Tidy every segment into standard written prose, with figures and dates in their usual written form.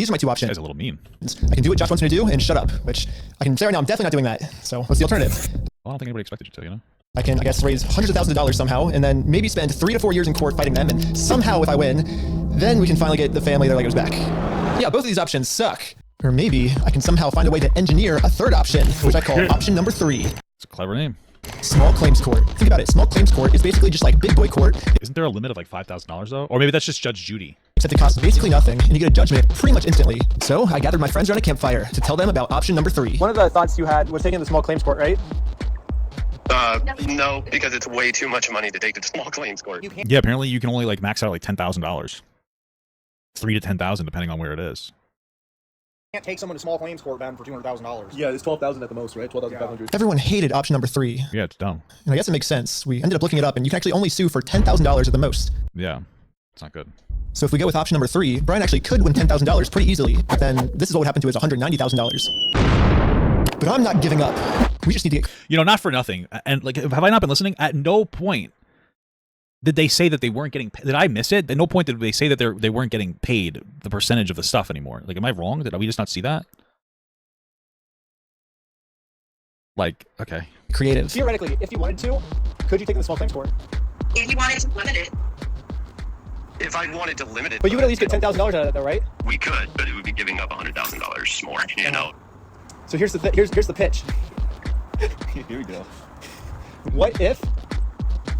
These are my two options. This guy's a little mean. I can do what Josh wants me to do and shut up, which I can say right now I'm definitely not doing that. So what's the alternative? Well, I don't think anybody expected you to, you know? I can, I guess, raise hundreds of thousands of dollars somehow, and then maybe spend 3 to 4 years in court fighting them, and somehow if I win, then we can finally get the family their Legos back. Yeah, both of these options suck. Or maybe I can somehow find a way to engineer a third option, which I call option number 3. It's a clever name. Small claims court. Think about it. Small claims court is basically just like big boy court. Isn't there a limit of like $5,000 though? Or maybe that's just Judge Judy. Except it costs basically nothing, and you get a judgment pretty much instantly. So I gathered my friends around a campfire to tell them about option number 3. One of the thoughts you had was taking the small claims court, right? No, because it's way too much money to take to the small claims court. Yeah, apparently you can only like max out like $10,000. 3 to 10,000 depending on where it is. Can't take someone to small claims court, man, for $200,000. Yeah, it's 12,000 at the most, right? 12,500. Everyone hated option number 3. Yeah, it's dumb. And I guess it makes sense. We ended up looking it up, and you can actually only sue for $10,000 at the most. Yeah, it's not good. So if we go with option number 3, Brian actually could win $10,000 pretty easily. But then this is what would happen to his $190,000. But I'm not giving up. We just need to get... You know, not for nothing. And like, have I not been listening? At no point did they say that they weren't getting paid. Did I miss it? At no point did they say that they weren't getting paid the percentage of the stuff anymore. Like, am I wrong? Did we just not see that? Like, okay. Creative. Theoretically, if you wanted to, could you take the small claims court? If you wanted to limit it. If I wanted to limit it, But you would at least get $10,000 out of it, though, right? we could, but it would be giving up $100,000 more, you know? So here's the here's the pitch. Here we go. What if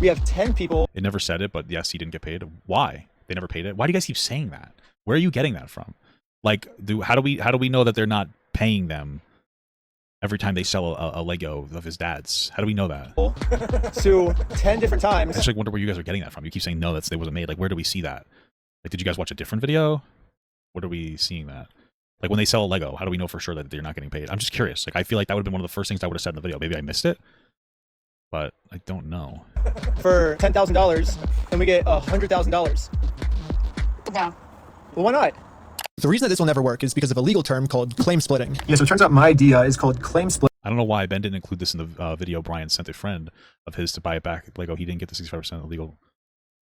we have 10 people? It never said it, but yes, he didn't get paid. Why? They never paid it. Why do you guys keep saying that? Where are you getting that from? Like, how do we know that they're not paying them every time they sell a Lego of his dad's? How do we know that? Sue 10 different times. I just like wonder where you guys are getting that from. You keep saying no, it wasn't made. Like, where do we see that? Like, did you guys watch a different video? What are we seeing that? Like, when they sell a Lego, how do we know for sure that they're not getting paid? I'm just curious. Like, I feel like that would have been one of the first things I would have said in the video. Maybe I missed it, but I don't know. For $10,000, and we get $100,000. No. Well, why not? The reason that this will never work is because of a legal term called claim splitting. Yeah, so it turns out my idea is called claim split. I don't know why Ben didn't include this in the video Brian sent a friend of his to buy it back. Lego, he didn't get the 65% illegal.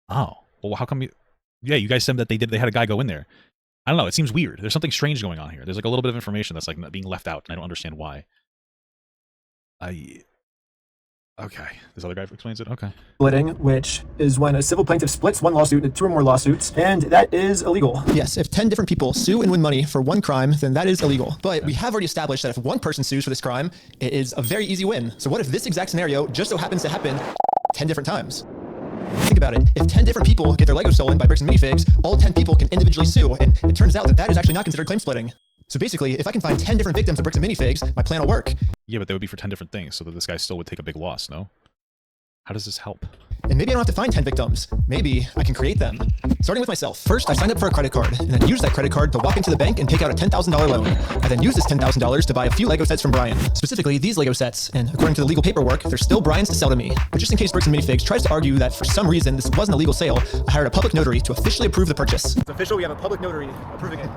Oh, well, how come you... Yeah, you guys said that they had a guy go in there. I don't know. It seems weird. There's something strange going on here. There's like a little bit of information that's like being left out, and I don't understand why. Okay. This other guy explains it? Okay. Splitting, which is when a civil plaintiff splits one lawsuit into 2 or more lawsuits, and that is illegal. Yes, if 10 different people sue and win money for one crime, then that is illegal. But we have already established that if one person sues for this crime, it is a very easy win. So what if this exact scenario just so happens to happen 10 different times? Think about it. If 10 different people get their Lego stolen by bricks and minifigs, all 10 people can individually sue, and it turns out that that is actually not considered claim splitting. So basically, if I can find 10 different victims of bricks and minifigs, my plan will work. Yeah, but they would be for 10 different things, so that this guy still would take a big loss, no? How does this help? And maybe I don't have to find 10 victims. Maybe I can create them. Starting with myself. First, I signed up for a credit card, and then used that credit card to walk into the bank and take out a $10,000 loan. I then used this $10,000 to buy a few Lego sets from Brian. Specifically, these Lego sets, and according to the legal paperwork, they're still Brian's to sell to me. But just in case Bricks and Minifigs tries to argue that for some reason this wasn't a legal sale, I hired a public notary to officially approve the purchase. It's official. We have a public notary approving it.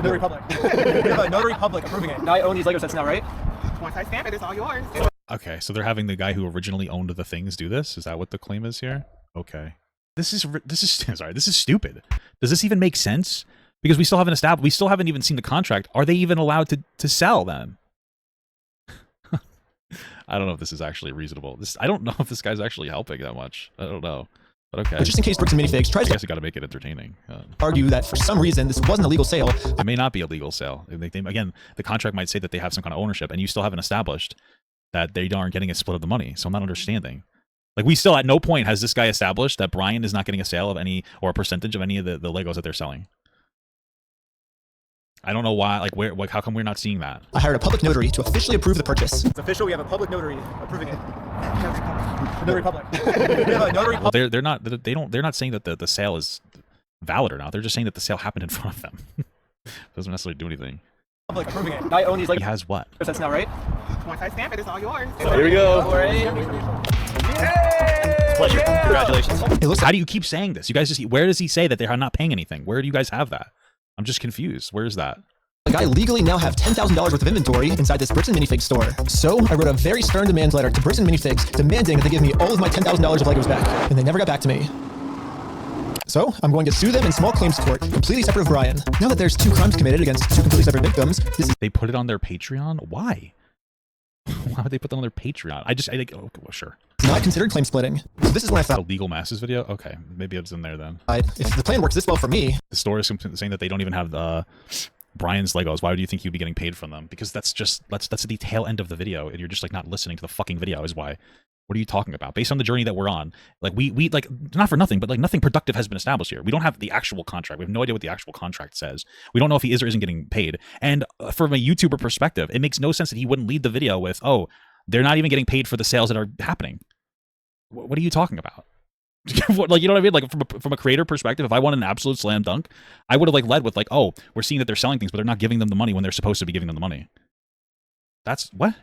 Notary public. We have a notary public approving it. Now I own these Lego sets now, right? Once I stamp it, it's all yours. Okay, so they're having the guy who originally owned the things do this? Is that what the claim is here? Okay. This is sorry, this is stupid. Does this even make sense? Because we still haven't even seen the contract. Are they even allowed to sell them? I don't know if this is actually reasonable. I don't know if this guy's actually helping that much. I don't know. But okay. But just in case Bricks and Minifigs tries I to guess you got to make it entertaining. argue that for some reason this wasn't a legal sale, It may not be a legal sale. Again, the contract might say that they have some kind of ownership, and you still haven't established that they aren't getting a split of the money. So I'm not understanding. Like, we still, at no point has this guy established that Brian is not getting a sale of any, or a percentage of any of the Legos that they're selling. I don't know why, like, how come we're not seeing that? I hired a public notary to officially approve the purchase. It's official. We have a public notary approving it. Notary public. We have a notary Well, public. they're not saying that the sale is valid or not. They're just saying that the sale happened in front of them. Doesn't necessarily do anything. Public approving it. Now I own these He Lego has what? sets now, right? Once I stamp it, it's all yours. Here we go. Pleasure. Congratulations. It looks How do you keep saying this? You guys just, where does he say that they're not paying anything? Where do you guys have that? I'm just confused. Where is that? like I legally now have $10,000 worth of inventory inside this Bricks and Minifigs store. So I wrote a very stern demand letter to Bricks and Minifigs demanding that they give me all of my $10,000 of Legos back, and they never got back to me. So I'm going to sue them in small claims court, completely separate of Brian. Now that there's 2 crimes committed against 2 completely separate victims, this is They put it on their Patreon? Why? Why would they put that on their Patreon? I think, oh, well, sure. not considered claim splitting. So this is when I The found legal masses video? Okay, maybe it's in there then. if the plan works this well for me, The store is saying that they don't even have the Brian's Legos. Why would you think you'd be getting paid from them? Because that's the tail end of the video, and you're just like not listening to the fucking video is why. What are you talking about? Based on the journey that we're on, like we like, not for nothing, but like nothing productive has been established here. We don't have the actual contract. We have no idea what the actual contract says. We don't know if he is or isn't getting paid. And from a YouTuber perspective, it makes no sense that he wouldn't lead the video with, oh, they're not even getting paid for the sales that are happening. What are you talking about? Like, you know what I mean? Like from a creator perspective, if I want an absolute slam dunk, I would have like led with like, oh, we're seeing that they're selling things, but they're not giving them the money when they're supposed to be giving them the money. That's what?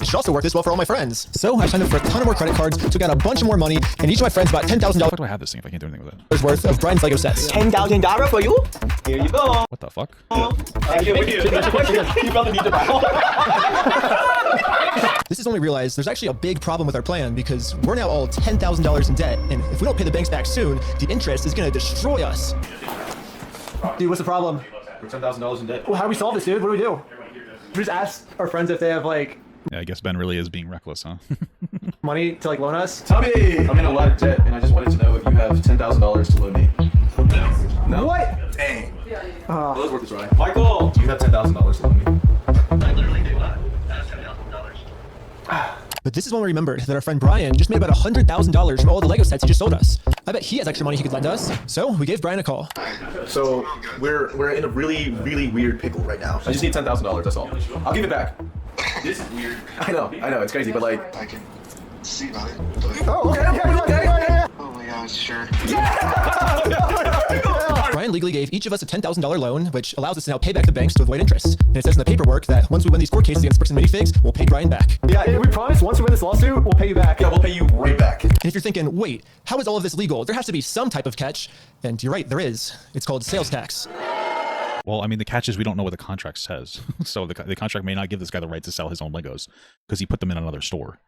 it should also work this well for all my friends. So I signed up for a ton of more credit cards, took out a bunch of more money, and each of my friends bought $10,000 How do I have this thing if I can't do anything with it? worth of Brian's Lego sets. $10,000 for you. Here you go. What the fuck? Thank you. You felt the need to buy. This is when we realized there's actually a big problem with our plan because we're now all $10,000 in debt, and if we don't pay the banks back soon, the interest is going to destroy us. Dude, what's the problem? We're $10,000 in debt. Well, how do we solve this, dude? What do we do? We just ask our friends if they have, like, Yeah, I guess Ben really is being reckless, huh? money to, like, loan us. Tommy, I'm in a lot of debt, and I just wanted to know if you have $10,000 to loan me. No. What? Dang. Well, let's work this right. Michael, do you have $10,000 to loan me? I literally do not. That's $10,000. But this is when we remembered that our friend Brian just made about $100,000 from all the Lego sets he just sold us. I bet he has extra money he could lend us. So we gave Brian a call. So we're in a really weird pickle right now. I just need $10,000, that's all. I'll give it back. This is weird. I know, it's crazy, but like... I can see about it. Oh, okay. Oh my gosh, sure. Brian legally gave each of us a $10,000 loan, which allows us to now pay back the banks to avoid interest. And it says in the paperwork that once we win these court cases against Bricks and Minifigs, we'll pay Brian back. Yeah, we promise once we win this lawsuit, we'll pay you back. Yeah, we'll pay you right back. And if you're thinking, wait, how is all of this legal? There has to be some type of catch. And you're right, there is. It's called sales tax. Well, I mean, the catch is we don't know what the contract says. So the contract may not give this guy the right to sell his own Legos because he put them in another store.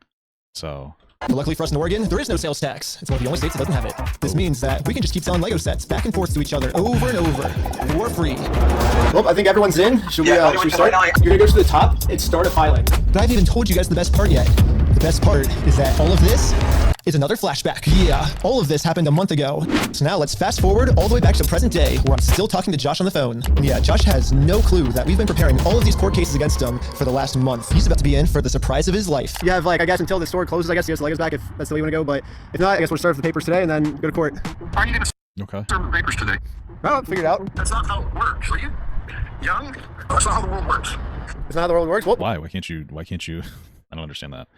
So... But luckily for us in Oregon, there is no sales tax. It's one of the only states that doesn't have it. This means that we can just keep selling Lego sets back and forth to each other over and over for free. Well, I think everyone's in. Should we start? You're gonna go to the top and start a filing. But I haven't even told you guys the best part yet. The best part is that all of this is another flashback. Yeah, all of this happened a month ago. So now let's fast forward all the way back to present day where I'm still talking to Josh on the phone. And yeah, Josh has no clue that we've been preparing all of these court cases against him for the last month. He's about to be in for the surprise of his life. You have, like, I guess until the store closes, I guess, to get the Legos back if that's the way you want to go. But if not, I guess we'll start with the papers today and then go to court. Are you gonna Okay. serve the papers today? Oh, figure it out. That's not how it works. Are you young? That's not how the world works. It's not how the world works. Well, Why? Why can't you? I don't understand that.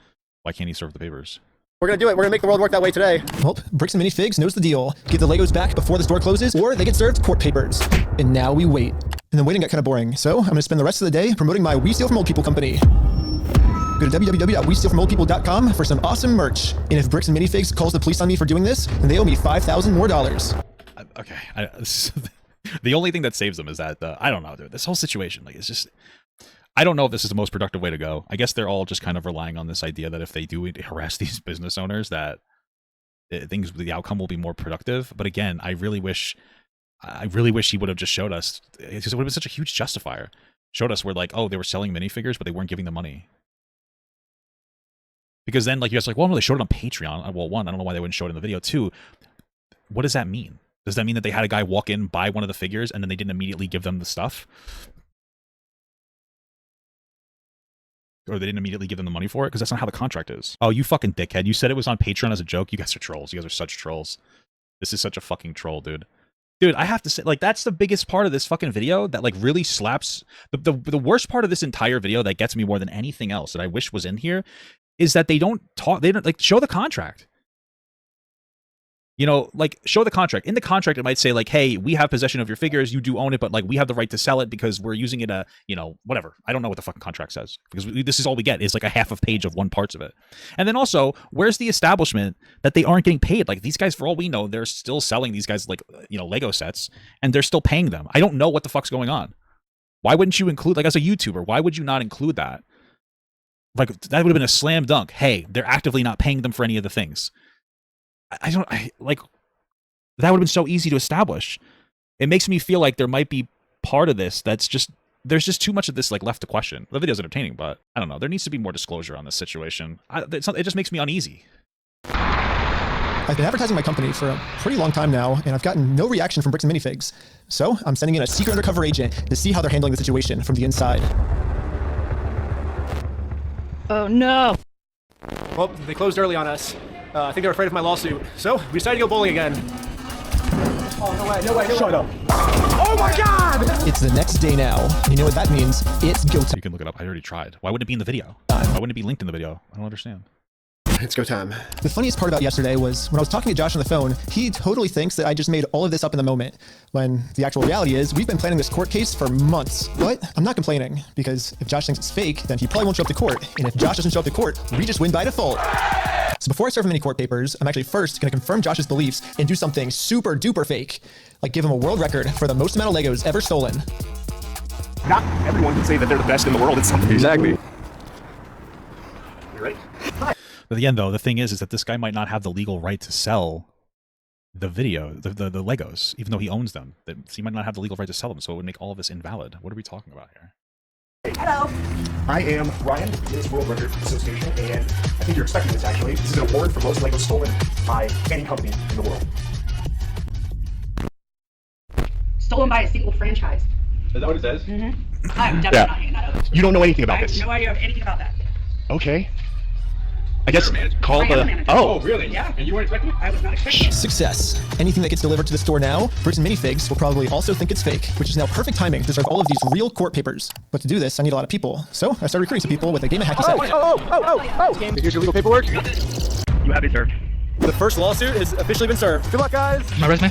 Why can't he serve the papers? we're gonna do it. We're gonna make the world work that way today. Well, Bricks and Minifigs knows the deal. Get the Legos back before the store closes, or they get served court papers. And now we wait. And the waiting got kind of boring, so I'm gonna spend the rest of the day promoting my We Steal From Old People company. Go to www.westealfromoldpeople.com for some awesome merch. And if Bricks and Minifigs calls the police on me for doing this, then they owe me $5,000 more. Okay. The only thing that saves them is that I don't know, dude. This whole situation, like, it's just. I don't know if this is the most productive way to go. I guess they're all just kind of relying on this idea that if they do harass these business owners, that the outcome will be more productive. But again, I really wish he would have just showed us, because it would have been such a huge justifier. Showed us where, like, oh, they were selling minifigures, but they weren't giving the money. Because then, like, you guys are like, well, no, they showed it on Patreon. Well, one, I don't know why they wouldn't show it in the video. Two, what does that mean? Does that mean that they had a guy walk in, buy one of the figures, and then they didn't immediately give them the stuff? Or they didn't immediately give them the money for it? Because that's not how the contract is. Oh, you fucking dickhead. You said it was on Patreon as a joke. You guys are trolls. You guys are such trolls. This is such a fucking troll, dude. Dude, I have to say, like, that's the biggest part of this fucking video that, like, really slaps. The worst part of this entire video that gets me more than anything else that I wish was in here is that they don't talk. They don't, like, show the contract. You know, like, show the contract. In the contract, it might say, like, hey, we have possession of your figures. You do own it, but, like, we have the right to sell it because we're using it, you know, whatever. I don't know what the fucking contract says because this is all we get is, like, a half of page of one parts of it. And then also, where's the establishment that they aren't getting paid? Like, these guys, for all we know, they're still selling thhave guys, like, you know, Lego sets, and they're still paying them. I don't know what the fuck's going on. Why wouldn't you include, like, as a YouTuber, why would you not include that? Like, that would have been a slam dunk. Hey, they're actively not paying them for any of the things. I That would have been so easy to establish. It makes me feel like there might be part of this that's just, there's just too much of this like left to question. The video's entertaining, but I don't know. There needs to be more disclosure on this situation. It just makes me uneasy. I've been advertising my company for a pretty long time now, and I've gotten no reaction from Bricks and Minifigs. So I'm sending in a secret undercover agent to see how they're handling the situation from the inside. Oh no! Well, they closed early on us. I think they were afraid of my lawsuit. So we decided to go bowling again. Oh, no way, no way, no way. Shut up. Oh my God! It's the next day now, and you know what that means? It's go time. You can look it up. I already tried. Why wouldn't it be in the video? Why wouldn't it be linked in the video? I don't understand. It's go time. The funniest part about yesterday was when I was talking to Josh on the phone, he totally thinks that I just made all of this up in the moment, when the actual reality is we've been planning this court case for months. But I'm not complaining, because if Josh thinks it's fake, then he probably won't show up to court. And if Josh doesn't show up to court, we just win by default. So before I serve him any court papers, I'm actually first going to confirm Josh's beliefs and do something super duper fake, like give him a world record for the most amount of Legos ever stolen. Not everyone can say that they're the best in the world at something. Exactly. You're right. But again, though, the thing is that this guy might not have the legal right to sell the video, the Legos, even though he owns them. He might not have the legal right to sell them, so it would make all of this invalid. What are we talking about here? Hello. I am Ryan with the Guinness World Record Association, and I think you're expecting this actually. This is an award for most Legos stolen by any company in the world. Stolen by a single franchise. Is that what it says? Mm-hmm. I'm definitely not hanging that up. You don't know anything about I have this. no idea of anything about that. Okay. I guess call I am a the. manager. Oh, Really? Yeah. And you weren't expecting it? I was not expecting it. Success. Anything that gets delivered to the store now, Bricks and Minifigs will probably also think it's fake, which is now perfect timing to serve all of these real court papers. But to do this, I need a lot of people. So I started recruiting some people with a game of hacky sack. Oh! Here's your legal paperwork. You have it, sir. The first lawsuit has officially been served. Good luck, guys. My resume?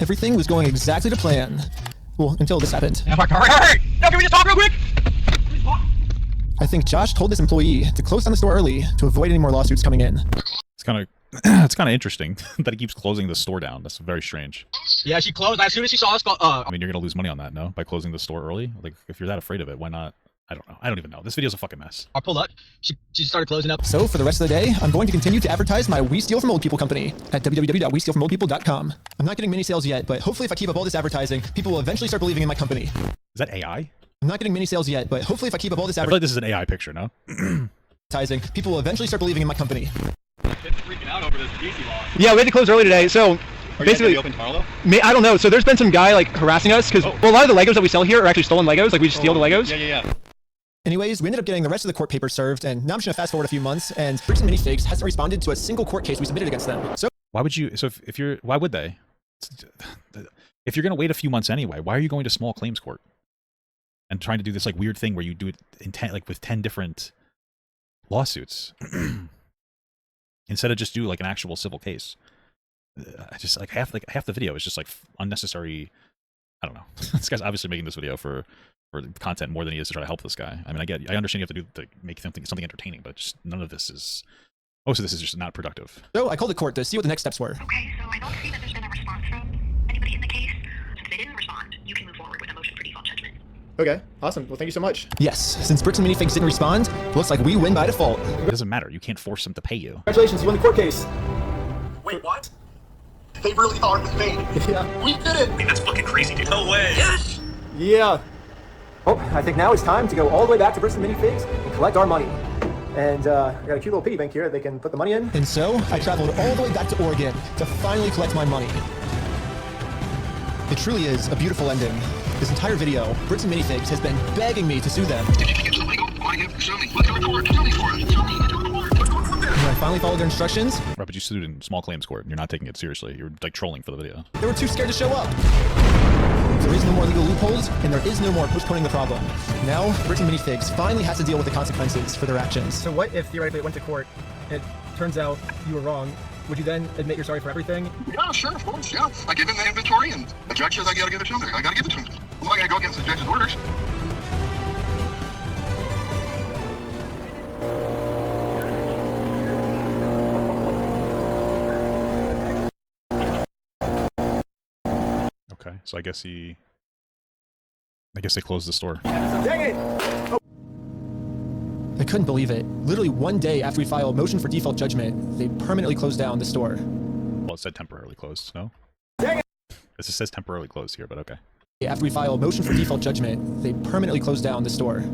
Everything was going exactly to plan. Well, until this happened. Hey! No, can we just talk real quick? I think Josh told this employee to close down the store early to avoid any more lawsuits coming in. It's kind of it's kind of interesting that he keeps closing the store down. That's very strange. Yeah, she closed. As soon as she saw us, I mean, you're gonna lose money on that, no? By closing the store early? Like, if you're that afraid of it, why not? I don't know. I don't even know. This video's a fucking mess. I pulled up. She started closing up. So for the rest of the day, I'm going to continue to advertise my We Steal From Old People company at www.westealfromoldpeople.com. I'm not getting many sales yet, but hopefully if I keep up all this advertising, people will eventually start believing in my company. Is that AI? I'm not getting many sales yet, but hopefully if I keep up all this I feel like this is an AI picture, no? advertising, people will eventually start believing in my company. Freaking out over this DC law. Yeah, we had to close early today, so basically, open tomorrow? I don't know. So there's been some guy like harassing us because well, a lot of the Legos that we sell here are actually stolen Legos. Like we just steal the Legos. Yeah. Anyways, we ended up getting the rest of the court papers served, and now I'm just gonna fast forward a few months, and Bricks and Minifigs hasn't responded to a single court case we submitted against them. So Why would you? So if you're, why would they? If you're gonna wait a few months anyway, why are you going to small claims court and trying to do this like weird thing where you do it in 10, like with 10 different lawsuits instead of just do like an actual civil case? I just like half the video is just like unnecessary. I don't know. This guy's obviously making this video for content more than he is to try to help this guy. I mean, I understand you have to make something entertaining, but just none of this is. Most of this is just not productive. So I called the court to see what the next steps were. Okay, so I don't see that there's been a response from anybody in the case. Since they didn't respond, you can move forward with a motion for default judgment. Okay, awesome. Well, thank you so much. Yes, since Bricks and Minifigs didn't respond, looks like we win by default. It doesn't matter. You can't force them to pay you. Congratulations, you won the court case. Wait, what? They really thought it was fake. Yeah. We did it. I mean, that's fucking crazy, dude. No way. Yes. Yeah. Oh, I think now it's time to go all the way back to Bricks and Minifigs and collect our money. And I got a cute little piggy bank here. They can put the money in. And so I traveled all the way back to Oregon to finally collect my money. It truly is a beautiful ending. This entire video, Bricks and Minifigs has been begging me to sue them. If you think it's illegal, why have sue me? Let's go to court. Sue me for it. Sue me. Let's go to court. Let's go from there. When I finally followed their instructions, Right, but you sued in small claims court and you're not taking it seriously. You're like trolling for the video. they were too scared to show up. There is no more legal loopholes, and there is no more postponing the problem. Now, Bricks and Minifigs finally has to deal with the consequences for their actions. So what if theoretically it went to court, it turns out you were wrong? Would you then admit you're sorry for everything? Yeah, sure, of course, yeah. I give him the inventory, and the judge says I gotta give it to him. I gotta give it to him. I'm not gonna go against the judge's orders. Okay, so I guess they closed the store. Dang it! I couldn't believe it. Literally one day after we filed a motion for default judgment, they permanently closed down the store. Well, it said temporarily closed, no? It just says temporarily closed here, but okay. After we filed a motion for default judgment, they permanently closed down the store.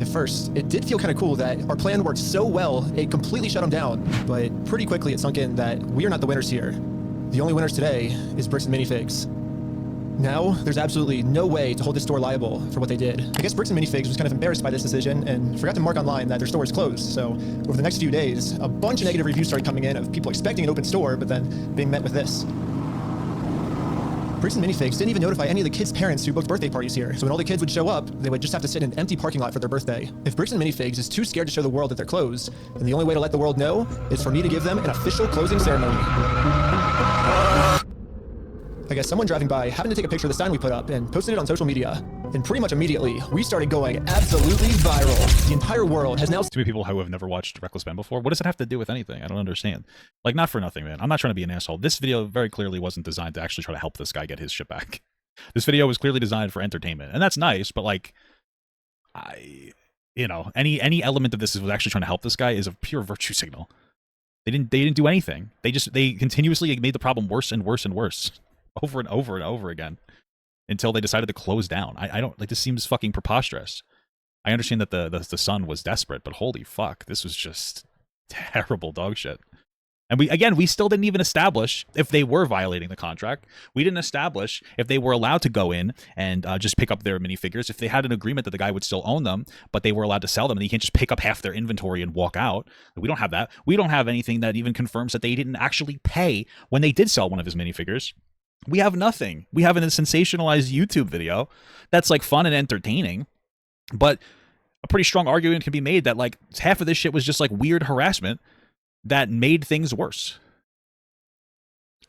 At first, it did feel kind of cool that our plan worked so well, it completely shut them down. But pretty quickly it sunk in that we are not the winners here. The only winners today is Bricks and Minifigs. Now, there's absolutely no way to hold this store liable for what they did. I guess Bricks and Minifigs was kind of embarrassed by this decision and forgot to mark online that their store is closed. So over the next few days, a bunch of negative reviews started coming in of people expecting an open store, but then being met with this. Bricks and Minifigs didn't even notify any of the kids' parents who booked birthday parties here, so when all the kids would show up, they would just have to sit in an empty parking lot for their birthday. If Bricks and Minifigs is too scared to show the world that they're closed, then the only way to let the world know is for me to give them an official closing ceremony. I guess someone driving by happened to take a picture of the sign we put up and posted it on social media. And pretty much immediately, we started going absolutely viral. The entire world has now... Too many people who have never watched Reckless Ben before. What does it have to do with anything? I don't understand. Like, not for nothing, man. I'm not trying to be an asshole. This video very clearly wasn't designed to actually try to help this guy get his shit back. This video was clearly designed for entertainment. And that's nice, but like... you know, any element of this was actually trying to help this guy is a pure virtue signal. They didn't do anything. They continuously made the problem worse and worse and worse. Over and over and over again until they decided to close down. I don't like, this seems fucking preposterous. I understand that the son was desperate, but holy fuck, this was just terrible dog shit. And we still didn't even establish if they were violating the contract. We didn't establish if they were allowed to go in and just pick up their minifigures. If they had an agreement that the guy would still own them, but they were allowed to sell them, and you can't just pick up half their inventory and walk out. We don't have that. We don't have anything that even confirms that they didn't actually pay when they did sell one of his minifigures. We have nothing. We have a sensationalized YouTube video that's like fun and entertaining, but a pretty strong argument can be made that like half of this shit was just like weird harassment that made things worse.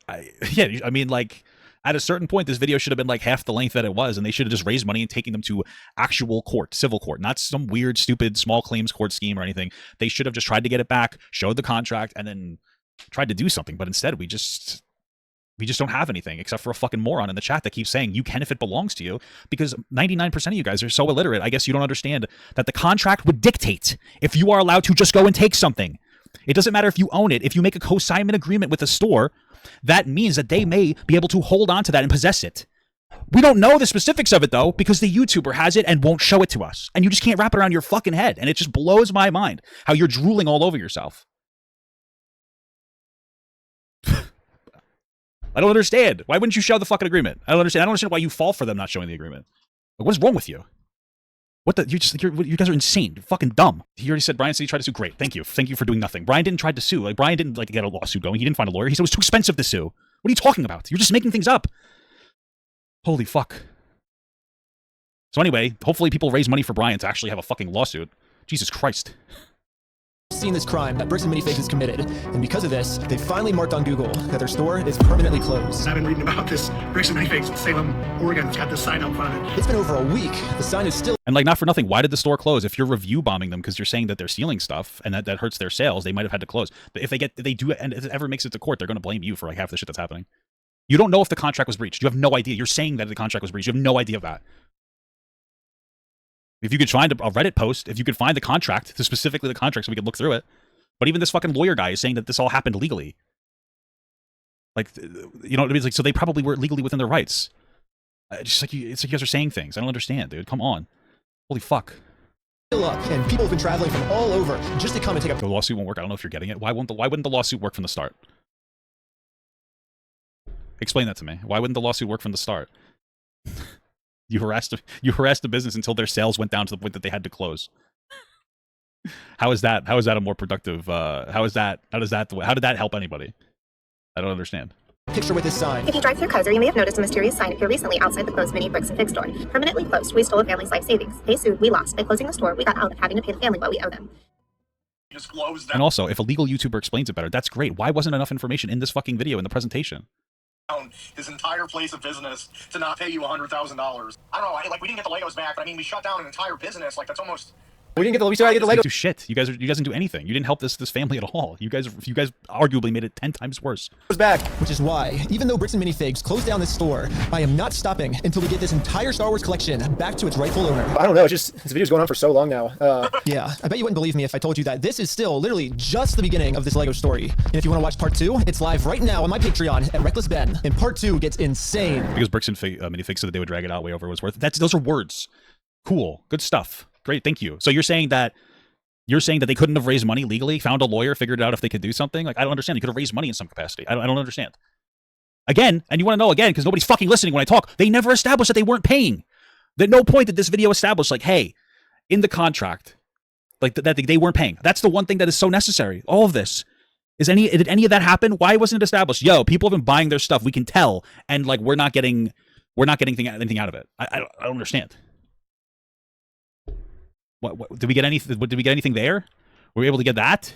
I mean, like at a certain point, this video should have been like half the length that it was, and they should have just raised money and taken them to actual court, civil court, not some weird, stupid, small claims court scheme or anything. They should have just tried to get it back, showed the contract, and then tried to do something. But instead, we just don't have anything except for a fucking moron in the chat that keeps saying you can if it belongs to you, because 99% of you guys are so illiterate. I guess you don't understand that the contract would dictate if you are allowed to just go and take something. It doesn't matter if you own it. If you make a co-assignment agreement with a store, that means that they may be able to hold on to that and possess it. We don't know the specifics of it though, because the YouTuber has it and won't show it to us. And you just can't wrap it around your fucking head. And it just blows my mind how you're drooling all over yourself. I don't understand. Why wouldn't you show the fucking agreement? I don't understand. I don't understand why you fall for them not showing the agreement. Like, what is wrong with you? What the? You guys are insane. You're fucking dumb. He already said Brian said he tried to sue. Great. Thank you. Thank you for doing nothing. Brian didn't try to sue. Like, Brian didn't like get a lawsuit going. He didn't find a lawyer. He said it was too expensive to sue. What are you talking about? You're just making things up. Holy fuck. So anyway, hopefully people raise money for Brian to actually have a fucking lawsuit. Jesus Christ. Seen this crime that Bricks and Minifigs has committed, and because of this, they finally marked on Google that their store is permanently closed. I've been reading about this Bricks and Minifigs in Salem, Oregon. It's got this sign out front of it. It's been over a week. The sign is still... And like, not for nothing, why did the store close? If you're review bombing them because you're saying that they're stealing stuff and that hurts their sales, they might have had to close. But if they do it, and if it ever makes it to court, they're going to blame you for like half the shit that's happening. You don't know if the contract was breached. You have no idea. You're saying that the contract was breached. You have no idea of that. If you could find a Reddit post, if you could find the contract, specifically the contract, so we could look through it. But even this fucking lawyer guy is saying that this all happened legally. Like, you know what I mean? It's like, so they probably were legally within their rights. Just like it's like you guys are saying things. I don't understand, dude. Come on. Holy fuck. Still up, and people have been traveling from all over just to come and take The lawsuit won't work. I don't know if you're getting it. Why wouldn't the lawsuit work from the start? Explain that to me. Why wouldn't the lawsuit work from the start? You harassed the business until their sales went down to the point that they had to close. How is that a more productive how did that help anybody? I don't understand. Picture with this sign. If you drive through Kaiser, you may have noticed a mysterious sign appear recently outside the closed mini Bricks and Fig store. Permanently closed. We stole a family's life savings. They sued. We lost. By closing the store, we got out of having to pay the family what we owe them. Just close that And also, if a legal YouTuber explains it better, that's great. Why wasn't enough information in this fucking video in the presentation? down his entire place of business to not pay you $100,000. I don't know. Like, we didn't get the Legos back, but I mean, we shut down an entire business. Like, that's almost We didn't get the. We still gotta get the You Lego. do shit. You guys didn't do anything. You didn't help this family at all. You guys arguably made it 10 times worse. Back. Which is why, even though Bricks and Minifigs closed down this store, I am not stopping until we get this entire Star Wars collection back to its rightful owner. I don't know. It's just this video's going on for so long now. Yeah, I bet you wouldn't believe me if I told you that this is still literally just the beginning of this Lego story. And if you want to watch part 2, it's live right now on my Patreon at Reckless Ben. And part 2 gets insane. Because Bricks and Minifigs said that they would drag it out way over what it was worth. Those are words. Cool. Good stuff. Great. Thank you. So you're saying that they couldn't have raised money legally, found a lawyer, figured out if they could do something? Like, I don't understand. You could have raised money in some capacity. I don't understand. Again, and you want to know again, because nobody's fucking listening when I talk, they never established that they weren't paying. At no point did this video establish, like, hey, in the contract, like that they weren't paying. That's the one thing that is so necessary. All of this. Did any of that happen? Why wasn't it established? Yo, people have been buying their stuff. We can tell. And like, we're not getting anything out of it. I don't understand. What did we get anything? Did we get anything there? Were we able to get that?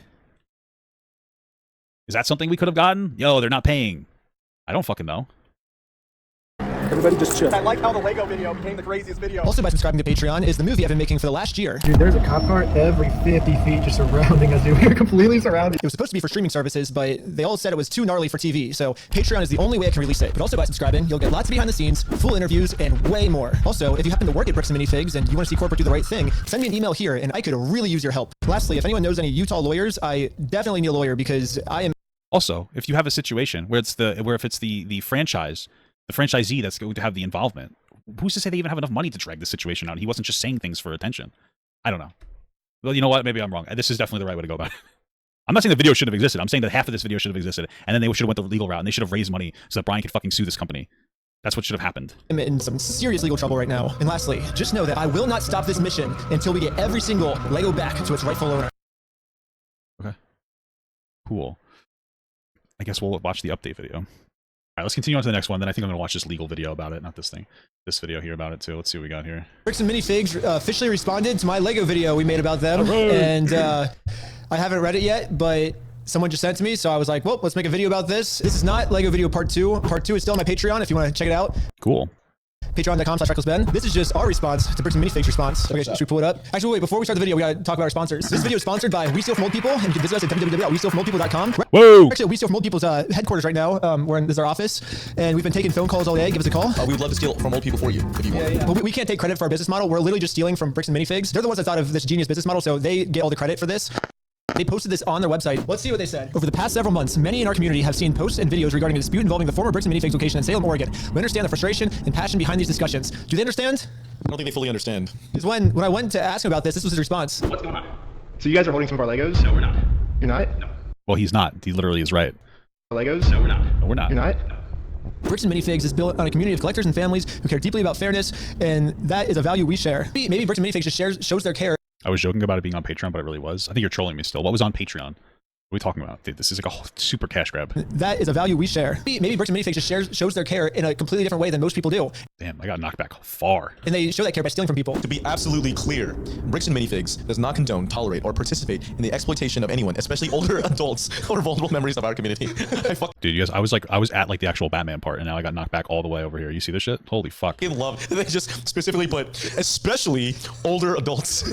Is that something we could have gotten? Yo, they're not paying. I don't fucking know. Everybody just chill. I like how the Lego video became the craziest video. Also, by subscribing to Patreon is the movie I've been making for the last year. Dude, there's a cop car every 50 feet just surrounding us, dude. We're completely surrounded. It was supposed to be for streaming services, but they all said it was too gnarly for TV, so Patreon is the only way I can release it. But also by subscribing, you'll get lots of behind the scenes, full interviews, and way more. Also, if you happen to work at Bricks and Minifigs and you want to see corporate do the right thing, send me an email here and I could really use your help. Lastly, if anyone knows any Utah lawyers, I definitely need a lawyer because I am... Also, if you have a situation where if it's the franchise, the franchisee that's going to have the involvement, who's to say they even have enough money to drag this situation out? He wasn't just saying things for attention. I don't know. Well, you know what? Maybe I'm wrong. This is definitely the right way to go about it. I'm not saying the video should have existed. I'm saying that half of this video should have existed, and then they should have went the legal route, and they should have raised money so that Brian could fucking sue this company. That's what should have happened. I'm in some serious legal trouble right now. And lastly, just know that I will not stop this mission until we get every single Lego back to its rightful owner. Okay. Cool. I guess we'll watch the update video. All right, let's continue on to the next one. Then I think I'm going to watch this legal video about it, not this thing. This video here about it, too. Let's see what we got here. Bricks and Minifigs officially responded to my Lego video we made about them. And I haven't read it yet, but someone just sent it to me. So I was like, well, let's make a video about this. This is not Lego video part 2. Part 2 is still on my Patreon if you want to check it out. Cool. Patreon.com/RecklessBen. This is just our response to Bricks and Minifigs response. Okay, should we pull it up? Actually, wait, before we start the video, we gotta talk about our sponsors. This video is sponsored by We Steal From Old People, and you can visit us at www.westealfromoldpeople.com. Whoa! Actually, at We Steal From Old People's headquarters right now. This is our office, and we've been taking phone calls all day. Give us a call. We would love to steal from old people for you, if you want. Yeah. But we can't take credit for our business model. We're literally just stealing from Bricks and Minifigs. They're the ones that thought of this genius business model, so they get all the credit for this. They posted this on their website. Let's see what they said. Over the past several months, many in our community have seen posts and videos regarding a dispute involving the former Bricks and Minifigs location in Salem, Oregon. We understand the frustration and passion behind these discussions. Do they understand? I don't think they fully understand. Because when I went to ask him about this was his response. What's going on? So you guys are holding some of our Legos? No, we're not. You're not? No. Well, he's not. He literally is right. Legos? No, we're not. No, we're not. You're not? No. Bricks and Minifigs is built on a community of collectors and families who care deeply about fairness, and that is a value we share. Maybe Bricks and Minifigs just shows their care. I was joking about it being on Patreon, but it really was. I think you're trolling me still. What was on Patreon? What are we talking about? Dude, this is like a whole super cash grab. That is a value we share. Maybe Bricks and Minifigs just shows their care in a completely different way than most people do. Damn, I got knocked back far. And they show that care by stealing from people. To be absolutely clear, Bricks and Minifigs does not condone, tolerate, or participate in the exploitation of anyone, especially older adults or vulnerable members of our community. Dude, you guys, I was at like the actual Batman part, and now I got knocked back all the way over here. You see this shit? Holy fuck. I love they just specifically put, especially older adults.